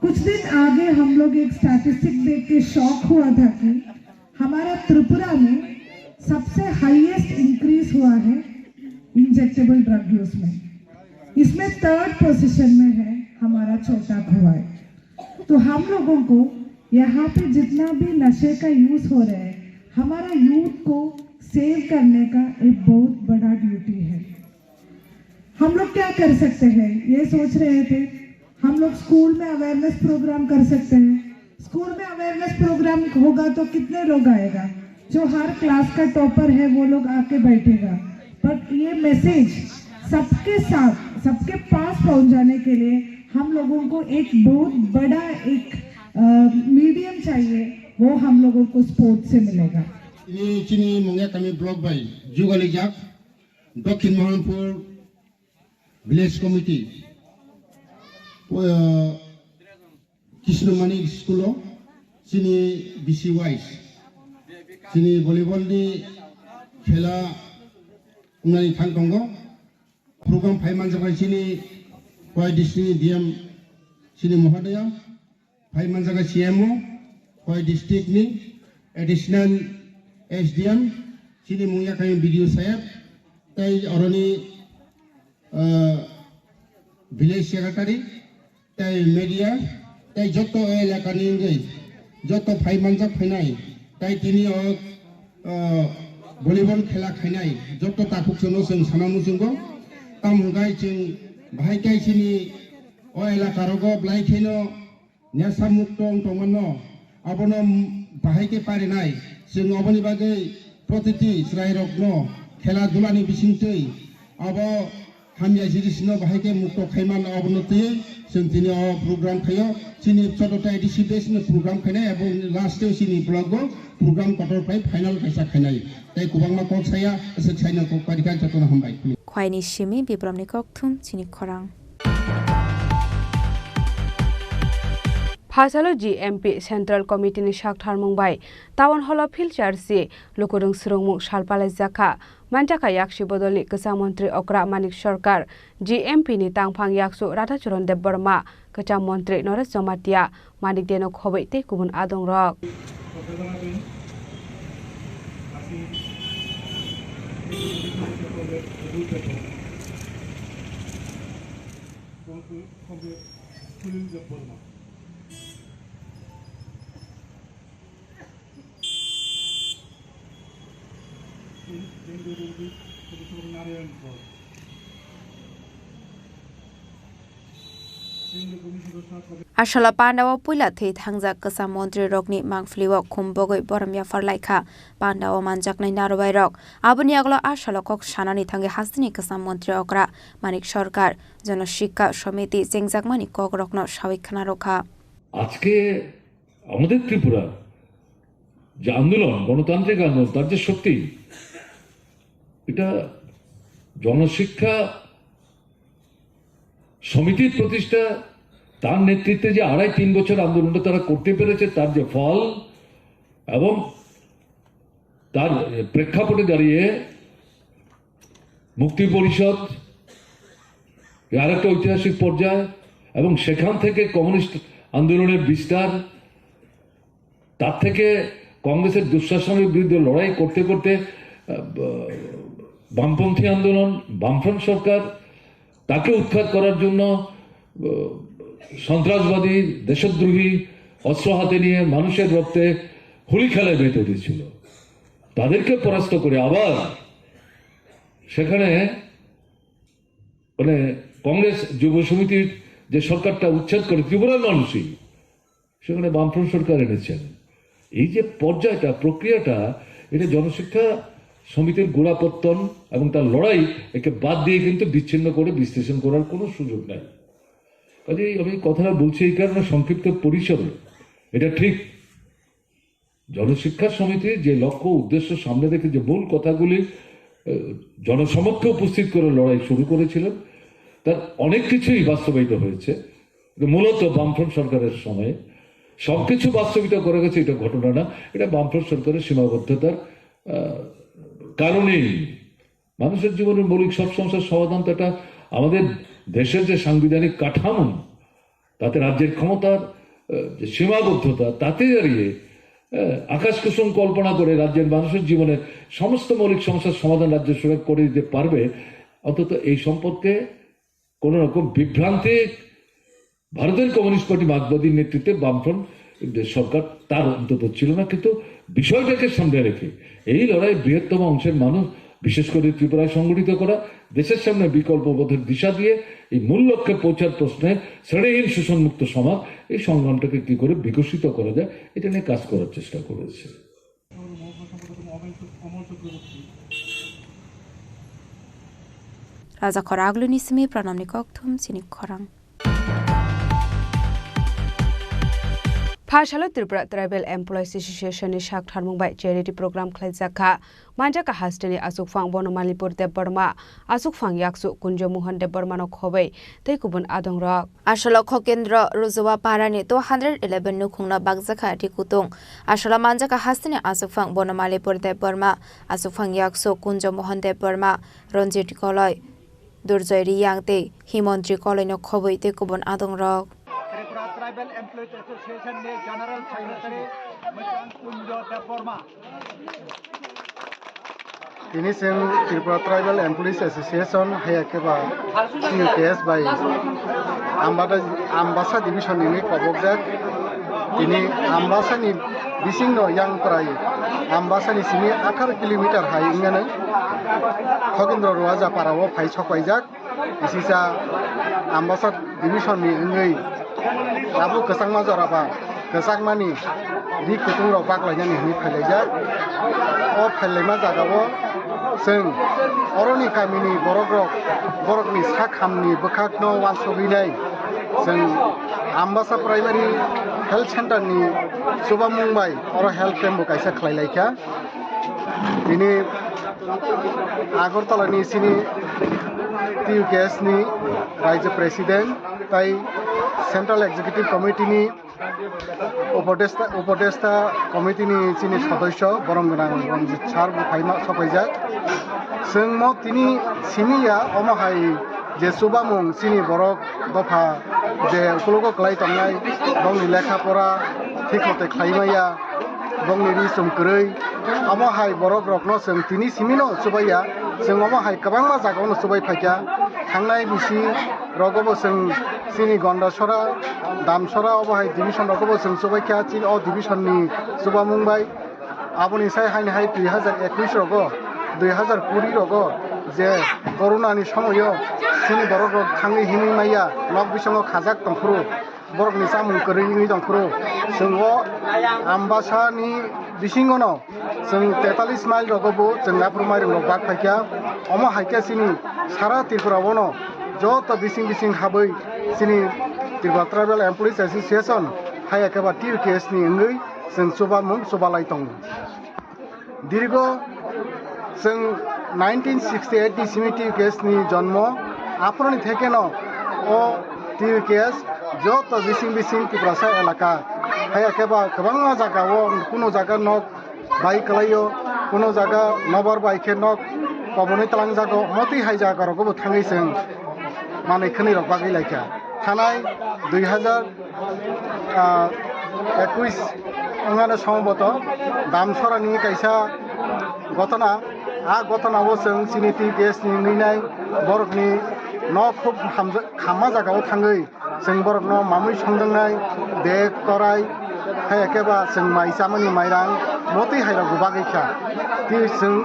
कुछ दिन आगे हम लोग एक स्टैटिस्टिक देख के शॉक हुआ था कि हमारा त्रिपुरा में सबसे हाईएस्ट इंक्रीज हुआ है इंजेक्टेबल ड्रग यूज में। इसमें 3rd पोजीशन में है हमारा छोटा खुवाई। तो हम लोगों को यहाँ पे जितना भी नशे का यूज हो रहा है, हमारा यूथ को सेव करने का एक बहुत बड़ा ड्यूटी है। हम लोग क्या कर सकते हैं, ये सोच रहे थे हम लोग स्कूल में अवेयरनेस प्रोग्राम कर सकते हैं। स्कूल में अवेयरनेस प्रोग्राम होगा तो कितने लोग आएगा, जो हर क्लास का टॉपर है वो लोग आके बैठेगा, बट ये मैसेज सबके साथ सबके पास पहुंचाने के लिए हम लोगों को एक बहुत बड़ा एक मीडियम चाहिए, वो हम लोगों को स्पोर्ट्स से मिलेगा। चिनी मंगियाकामी ब्लॉक बाई जुगालीजाक दक्षिण Mohanpur village committee Krishnamani school चिनी बीसी वाइस चिनी भलिबल खेला उन्नानै थांग दङ प्रोग्राम फाइमान जाबाय चिनी वाइ डिस्ट्रिक्ट डीएम चिनी महोदया फाइमान जाबाय सीएमओ वाइ डिस्ट्रिक्टनि एडिशनल एसडीएम चिनी मंगियाकामी बीडीओ साहेब ताई अरनि विलेज सेक्रेटारि ताई मीडिया ताई जत एलाकानि जत फाइमानजा फैनाय ताई तिनि भलिबल खेला खायनाय जत ताकुकसनो जों सानामु जोंगो ताम हुगाय जों बाहायखाय सिनि o elakar go blai kheno nesa mukto tongmano abono bahai ke pare nai sing oboni bagai protiti srai rokno khela dulani bisingtei abo hamya jirisno bahai ke mukto khaiman abono te sing tini o program khayo sini 14 edisi base program khaina ebong last sini blog program kotor pai final kaisa khainai tai kubangma kok saya ase chaina kok parika jatona hambai khwaini simi bibramni kokthum chini khorang Phasalo GMP Central Committee ni Shakthar Mumbai Town Hall of Filchar si Lokurung Surungmuk Shalpalai Jaka Mantaka Yakshi Bodoli Kasa Montri Okra Manik Sarkar GMP ni Tangphang Yaksu Radhacharan Debbarma Kacha Montri Noresh Jomatia Manik Denok Hobai te kubun adong rok Ashala Pandawa Pula Thi Thangja Kasa Montri Rokni Mangfliwa Khumbogoi Boramya Farlaikha Pandawa Manjak Nai Narubai Rok Aboni Aglo Ashala Kok Shanani Thange Hastini Kasa Montri Okra Manik Sarkar Jonashikha Samiti Jengjakmani Kok Rokno Shawikhana Rokha আজকে আমাদের ত্রিপুরা যে আন্দোলন গণতান্ত্রিক আন্দোলন তার যে শক্তি এটা জনশিক্ষা সমিতির প্রতিষ্ঠা তার নেতৃত্বে যে 2.5-3 বছর আন্দোলনটা তারা করতে পেরেছে তার যে ফল এবং তার প্রেক্ষাপটে দাঁড়িয়ে মুক্তি পরিষদ আরেকটা ঐতিহাসিক পর্যায় এবং সেখান থেকে কমিউনিস্ট আন্দোলনের বিস্তার তার থেকে কংগ্রেসের দুঃশাসনের বিরুদ্ধে লড়াই করতে করতে বামপন্থী আন্দোলন বামফ্রন্ট সরকার তাকে উৎখাত করার জন্য সন্ত্রাসবাদী দেশদ্রোহী অস্ত্র হাতে নিয়ে মানুষের রক্তে হোলি খেলায় মেতে উঠেছিল তাদেরকে পরাস্ত করে আবার সেখানে মানে কংগ্রেস যুব সমিতির যে সরকারটা উচ্ছেদ করে ত্রিপুরার মানুষই সেখানে বামফ্রন্ট সরকার এনেছেন এই যে পর্যায়টা প্রক্রিয়াটা এটা জনশিক্ষা সমিতির গোড়াপত্তন এবং তার লড়াই একে বাদ দিয়ে কিন্তু বিচ্ছিন্ন করে বিশ্লেষণ করার কোনো সুযোগ নাই কাজেই আমি কথাটা বলছি এই কারণে সংক্ষিপ্ত পরিসরে এটা ঠিক জনশিক্ষা সমিতি যে লক্ষ্য উদ্দেশ্য সামনে রেখে যে মূল কথাগুলি জনসমক্ষে উপস্থিত করে লড়াই শুরু করেছিলেন তার অনেক কিছুই বাস্তবায়িত হয়েছে মূলত বামফ্রন্ট সরকারের সময়ে সবকিছু বাস্তবিত করে গেছে এটা ঘটনা না এটা বামফ্রন্ট সরকারের সীমাবদ্ধতার কারণেই মানুষের জীবনের মৌলিক সব সমস্যার সমাধান তো এটা আমাদের দেশের যে সাংবিধানিক কাঠামো তাতে রাজ্যের ক্ষমতার যে সীমাবদ্ধতা তাতে দাঁড়িয়ে আকাশ কুসুম কল্পনা করে রাজ্যের মানুষের জীবনের সমস্ত মৌলিক সমস্যার সমাধান রাজ্য সরকার করে দিতে পারবে অন্তত এই সম্পর্কে কোন রকম বিভ্রান্তি ভারতের কমিউনিস্ট পার্টি মার্ক্সবাদীর নেতৃত্বে বামফ্রন্ট সরকার তার অন্তত ছিল না কিন্তু বিষয়টাকে সামনে রেখে এই লড়াই বৃহত্তম অংশের মানুষ বিশেষ করে ত্রিপুরায় সংগঠিত করা দেশের সামনে বিকল্প পথের দিশা দিয়ে এই মূল লক্ষ্যে পৌঁছার প্রশ্নে শ্রেণীহীন শোষণমুক্ত সমাজ এই সংগ্রামটাকে কি করে বিকশিত করা যায় এটা নিয়ে কাজ করার চেষ্টা করেছে Raja Khoraglu Nismi Pranamni Kokthum Chini Khorang Phasalo Tripura Tribal Employees Association ni Shakthar Mumbai charity program khlaijaka Manjaka Hastini Asukphang Bonomalipur Debbarma Asukphang Yaksu Kunjo Mohan Debbarma no khobai tei kubun adong rok Ashala Khokendra Ruzuwa Parani 211 nukhungna Bagjaka Tikutung Ashala Manjaka Hastini Asukphang Bonomalipur Debbarma Asukphang Yaksu Kunjo Mohan Debbarma Ronjit Koloi Durjoy Yangte Himontri Koloi no khobai tei kubun adong rok Tribal Employees Association ne General Secretary Kunjo Debbarma Ini sen Tripura Tribal Employees Association hayakeba CUKS by Ambasa Division ini kobojak ini Ambasa ni bising no yang prai Ambasa ni sini 18 kilometer hai ingane Khokendra Raja Parawo phai chokwaijak Isisa ambasad division ni ngai abu kesang ma joraba kesang mani di kutung rok bak lainnya ni phailaija o phailai jagao जों अरनि गामिनि बरकनि साखामनि बोखागनो वानसबिनाय जों आम्बासा प्राइमारि हेल्थ सेन्टारनि सुबा मुंबाई अर हेल्थ केम्प गायसा खालायलायखा दिनै आगरतलानि सिनि टिउकेएसनि रायजो प्रेसिडेन्ट ताई सेन्ट्रेल एक्जिकिउटिभ कमिटिनि उपदेष्टा कमिटिनि सिनि सदस्य बरम गोनां रनजित सार फाइमा सफायजाक जों म तिनि सिनिया अमहाय जे सुबामुं सिनि बरक दफा जे उकुलुको क्लाय तंनाय गावनि लेखा फरा थिक मते खायमाया गावनि रिसुम करै अमहाय बरक रकनो जों तिनि सिमिनो सुबाया जों अमहाय गोबां जागावनो सुबाय फायका थांनाय बिसि रगबो जों सिनि गन्डासरा दामसरा अबहाय डिभिसन रगबो जों सुबायका चिन अ डिभिसननि सुबा मुंबाय आबनि साय हाय 2021 रगो 2020 रगो जे कर'नानि समाव सिनि बरक थाङै हिमै माइया नक बिसङाव खाजाक दंफुरु बरकनि सामुं करै दंफुरु जों आम्बासानि बिसिङाव जों 43 माइल रगबो जों नाफुर माइरं रग बाक फायका अम हायका सिनि सारा त्रिपुरावनो जत बिसिं हाबै सिनि त्रिपुरा ट्राइबेल एमप्लयिज एसोसिएशन हायाकेबा टिउकेएसनि ओंगै जों सुबा मुं सुबालाय दं दीर्घ जों 1968 नि सिमी टिउकेएसनि जन्म आपरनि थेकेनो ओ टिउकेएस जत बिसिं त्रिपुरासा एलाका हायाकेबा गोबां जागाव कोनो जागा नक बाइक कलायो कोनो जागा नबर बाइके नक पबनै तलां जागो मति हाय जागा रगबो थाङै जों माने खनि रग बागै लायका थानाय 2021 अंगानो समबत दामसरानि कायसा घटना आ घटनाव जों सिनि टिउकेएसनि नैनाय बरकनि न खुब खामा जागाव थाङै जों बरक न मामै संदोंनाय देग कराय हायाकेबा जों माइसामानि माइरां मति हायराव बागैखा ति जों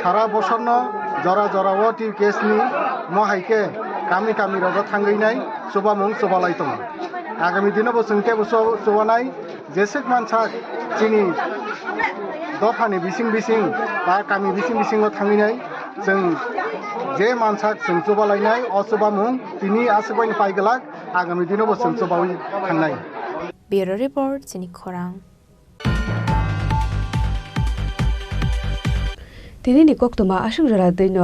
सारा बसरनो जरा जराव टिउकेएसनि महायके गामि रग थांगैनाय सुबा मुं सुबालाय दं आगामी दिनाव जों केबो सुबानाय जेसेक मानसा चिनि दफानि बिसिं बा गामि बिसिं थांगैनाय जों जे मानसा जों सुबालायनाय असुबा मुं तिनि आसबाइन पाइगलाक आगामी दिनाव जों सुबावै थांनाय ब्यूरो रिपोर्ट चिनि खरां তিনি নিকক্তমা আসুক জরা দৈন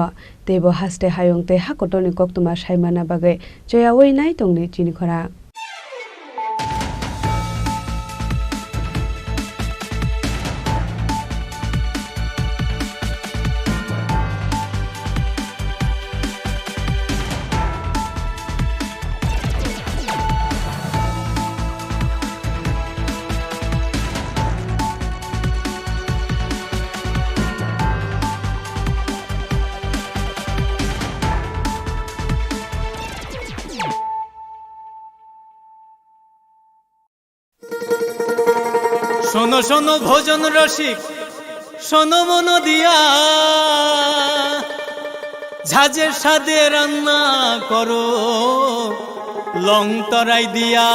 দেব হাস্তে হায়ংতে হাকট নিকক্তমা সাইমানা বাগে জয়াওই নাই তংনি চিনি খরা শোনো শোনো ভোজন রসিক শোনো মন দিয়া ঝাঁঝের স্বাদে রান্না করো লং তরাই দিয়া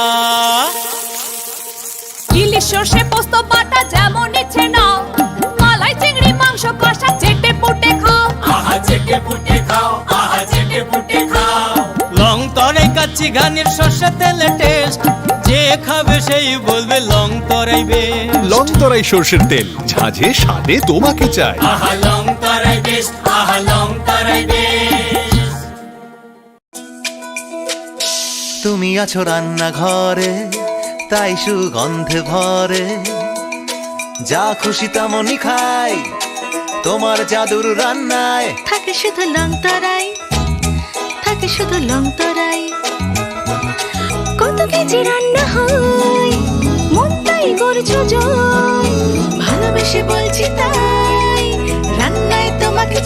ইলিশ সর্ষে পোস্ত বাটা যেমন ইচ্ছে নাও মালাই চিংড়ি মাংস কষা চেটে পুটে খাও আহা চেটে পুটে খাও আহা চেটে পুটে খাও লং তরাই কাচ্চি ঘানির সর্ষে তেলে টেস্ট যে খাবে সেই বলবে লং তরাই বেশ লং তরাই সরষের তেল ঝাঁঝে স্বাদে তোমাকে চাই আহা লং তরাই বেশ আহা লং তরাই বেশ তুমি আছো রান্নাঘরে তাই সুগন্ধে ভরে যা খুশি তেমনই খাই তোমার জাদুর রান্নায় থাকে শুধু লং তরাই থাকে শুধু লং তরাই কত কেজি রান্না হয় মনটাই করছো জয় ভালোবেসে বলছি তাই রান্নায় তোমাকে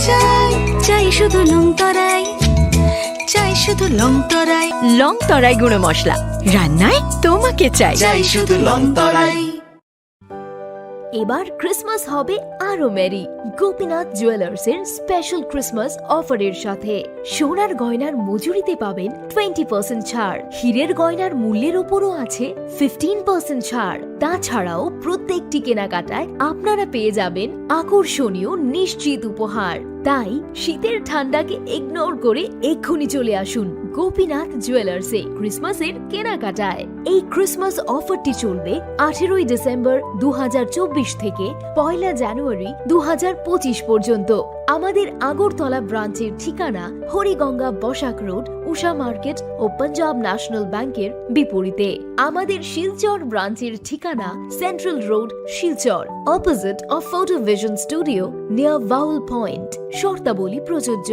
চাই শুধু লং তরাই চাই শুধু লং তরাই গুঁড়ো মশলা রান্নায় তোমাকে চাই শুধু লং তরাই এবার ক্রিসমাস হবে আরো মেরি গোপীনাথ জুয়েলার্স এর স্পেশাল ক্রিসমাস অফারের সাথে। সোনার গয়নার মজুরিতে পাবেন 20% ছাড়, হীরের গয়নার মূল্যের উপরও আছে 15% ছাড়। তাছাড়াও প্রত্যেকটি কেনাকাটায় আপনারা পেয়ে যাবেন আকর্ষণীয় নিশ্চিত উপহার। তাই শীতের ঠান্ডাকে ইগনোর করে এক্ষুনি চলে আসুন গোপীনাথ জুয়েলার্সে ক্রিসমাসের কেনাকাটায়। এই ক্রিসমাস অফারটি চলবে 18 ডিসেম্বর 2024 থেকে 1 জানুয়ারি 2025 পর্যন্ত। আমাদের আগরতলা ব্রাঞ্চের ঠিকানা হরিগঙ্গা বসাক রোড, উষা মার্কেট ও পাঞ্জাব ন্যাশনাল ব্যাংকের বিপরীতে। আমাদের শিলচর ব্রাঞ্চের ঠিকানা central road, Silchar, opposite of photo vision studio near vowel point. শর্তাবলী প্রযোজ্য।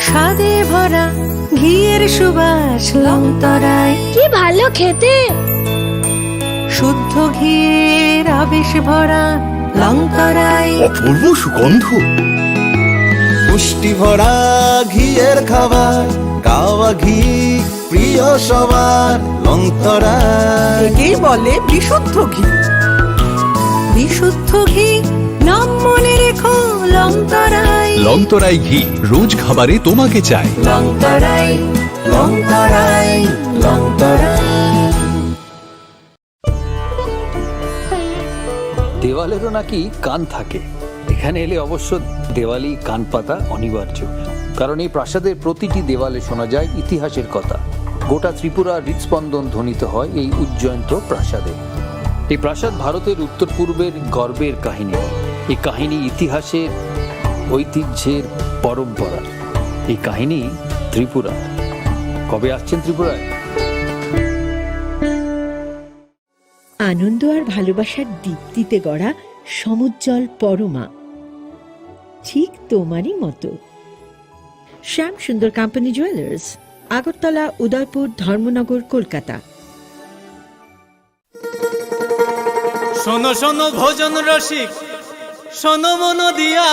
স্বাদে ভরা ঘিয়ের সুবাস লংতরায়, কি ভালো খেতে। শুদ্ধ ঘিয়ের আবেশ ভরা লংতরায়, অপূর্ব সুগন্ধ। পুষ্টি ভরা ঘিয়ের খাবার, গাওয়া ঘি প্রিয় সবার লংতরা। একেই বলে বিশুদ্ধ ঘি। বিশুদ্ধ ঘি নাম মনে রেখো লংতরায়। লংতরাই ঘি রোজ খাবারে তোমাকে চাই। লংতরায়, লংতরায়, লংতরায়। দেওয়ালেরও নাকি কান থাকে। এখানে এলে অবশ্য দেওয়ালি কান পাতা অনিবার্য, কারণ এই প্রাসাদের প্রতিটি দেওয়ালে শোনা যায় ইতিহাসের কথা। গোটা ত্রিপুরার হৃৎস্পন্দন ধ্বনিত হয় এই উজ্জয়ন্ত প্রাসাদে। এই প্রাসাদ ভারতের উত্তর পূর্বের গর্বের কাহিনী। এই কাহিনী ইতিহাসের, ঐতিহ্যের, পরম্পরা। এই কাহিনী ত্রিপুরা। কবে আসছেন ত্রিপুরায়? আনন্দ আর ভালোবাসার দীপ্তিতে গড়া সমুজ্জ্বল পরমা, ঠিক তোমারই মতো। শ্যাম সুন্দর কোম্পানি জুয়েলার্স, আগরতলা, উদয়পুর, ধর্মনগর, কলকাতা। শোনো শোনো ভোজন রসিক, শোনো মন দিয়া,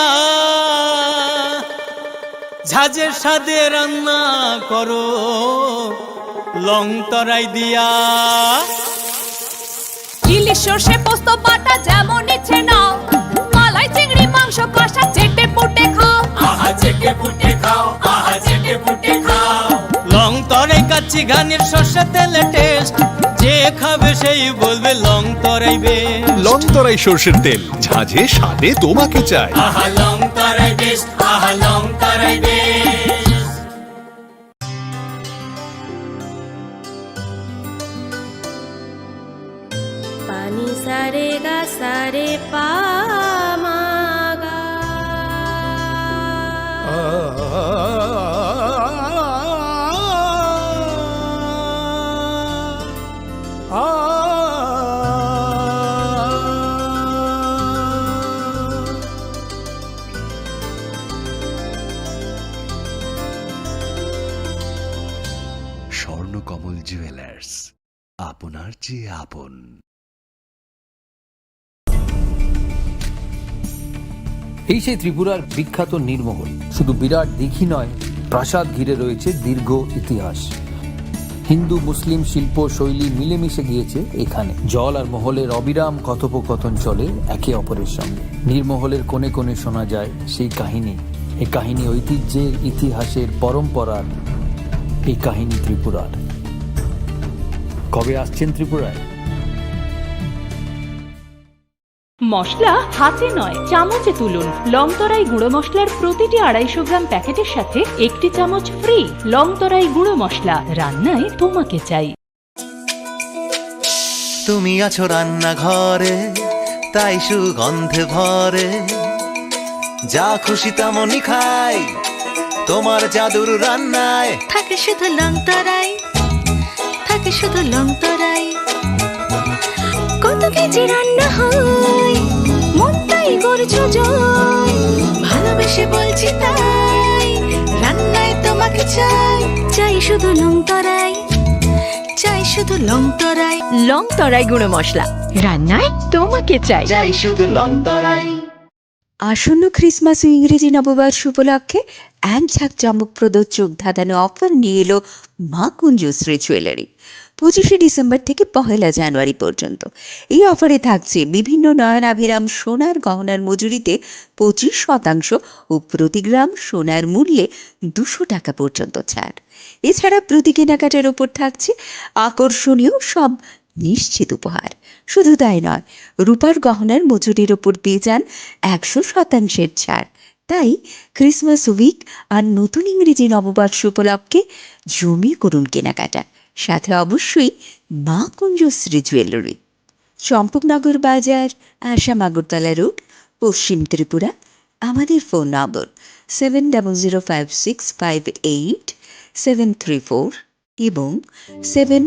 ঝাঁঝের স্বাদে রান্না করো লং তরাই দিয়া। ইলিশ সর্ষে পোস্ত বাটা যেমন ইচ্ছে নাও, মালাই চিংড়ি মাংস কষা চেটে পুটে খাও। আহা চেটে পুটে খাও, আহা চেটে পুটে খাও। লং তরাই কাচ্চি ঘানির সর্ষে তেলে টেস্ট, যে খাবে সেই বলবে লং তরাই বেশ। লংতরাই সর্ষের তেল, ঝাঁঝে স্বাদে তোমাকে চাই। আহা লং তরাই বেশ, আহা লং তরাই বেশ। পানি সারে গা সারে পা মা গা। স্বর্ণকমল জুয়েলার্স, আপনার চেয়ে আপন। এই সেই ত্রিপুরার বিখ্যাত নীরমহল। শুধু বিরাট দিঘি নয়, প্রাসাদ ঘিরে রয়েছে দীর্ঘ ইতিহাস। হিন্দু মুসলিম শিল্প শৈলী মিলেমিশে গিয়েছে এখানে। জল আর মহলের অবিরাম কথোপকথন চলে একে অপরের সঙ্গে। নীরমহলের কোণে কোণে শোনা যায় সেই কাহিনী। এই কাহিনী ঐতিহ্যের, ইতিহাসের, পরম্পরার। এই কাহিনী ত্রিপুরার। কবে আসছেন ত্রিপুরায়? মশলা হাতে নয় চামচে তুলুন। লংতরাই গুঁড়ো মশলার প্রতিটি 250 গ্রাম প্যাকেটের সাথে 1টি চামচ ফ্রি। লংতরাই গুঁড়ো মশলা, রান্নায় তোমাকে চাই। তুমি আছো রান্নাঘরে, তাই সুগন্ধে ভরে। যা খুশি তেমনই খাই, তোমার জাদুর রান্নায় থাকে শুধু লংতরাই। থাকে শুধু লং তরাই। কত কেজি রান্না হয় মন তাই করছো জয়, ভালোবেসে বলছি তাই রান্নায় তোমাকে চাই, চাই শুধু লং তরাই, চাই শুধু লং তরাই। লং তরাই গুঁড়ো মশলা, রান্নায় তোমাকে চাই। চাই শুধু লং তরাই। আসন্ন ক্রিসমাস ও ইংরেজি নববর্ষ উপলক্ষে এক ঝাঁক চমকপ্রদ চোখ ধাঁধানো অফার নিয়ে এলো মা কুঞ্জশ্রী জুয়েলারি। 25শে ডিসেম্বর থেকে 1 জানুয়ারি পর্যন্ত এই অফারে থাকছে বিভিন্ন নয়নাভিরাম সোনার গহনার মজুরিতে 25% ও প্রতি গ্রাম সোনার মূল্যে 200 টাকা পর্যন্ত ছাড়। এছাড়া প্রতি কেনাকাটার ওপর থাকছে আকর্ষণীয় সব নিশ্চিত উপহার। শুধু তাই নয়, রূপার গহনার মজুরির ওপর পেয়ে যান 100% ছাড়। তাই ক্রিসমাস উইক আর নতুন ইংরেজি নববর্ষ উপলক্ষে জমিয়ে করুন কেনাকাটা, সাথে অবশ্যই মা কুঞ্জশ্রী জুয়েলারি, চম্পকনগর বাজার, আসাম আগরতলা রোড, পশ্চিম ত্রিপুরা। আমাদের ফোন নম্বর 7005658734 এবং 70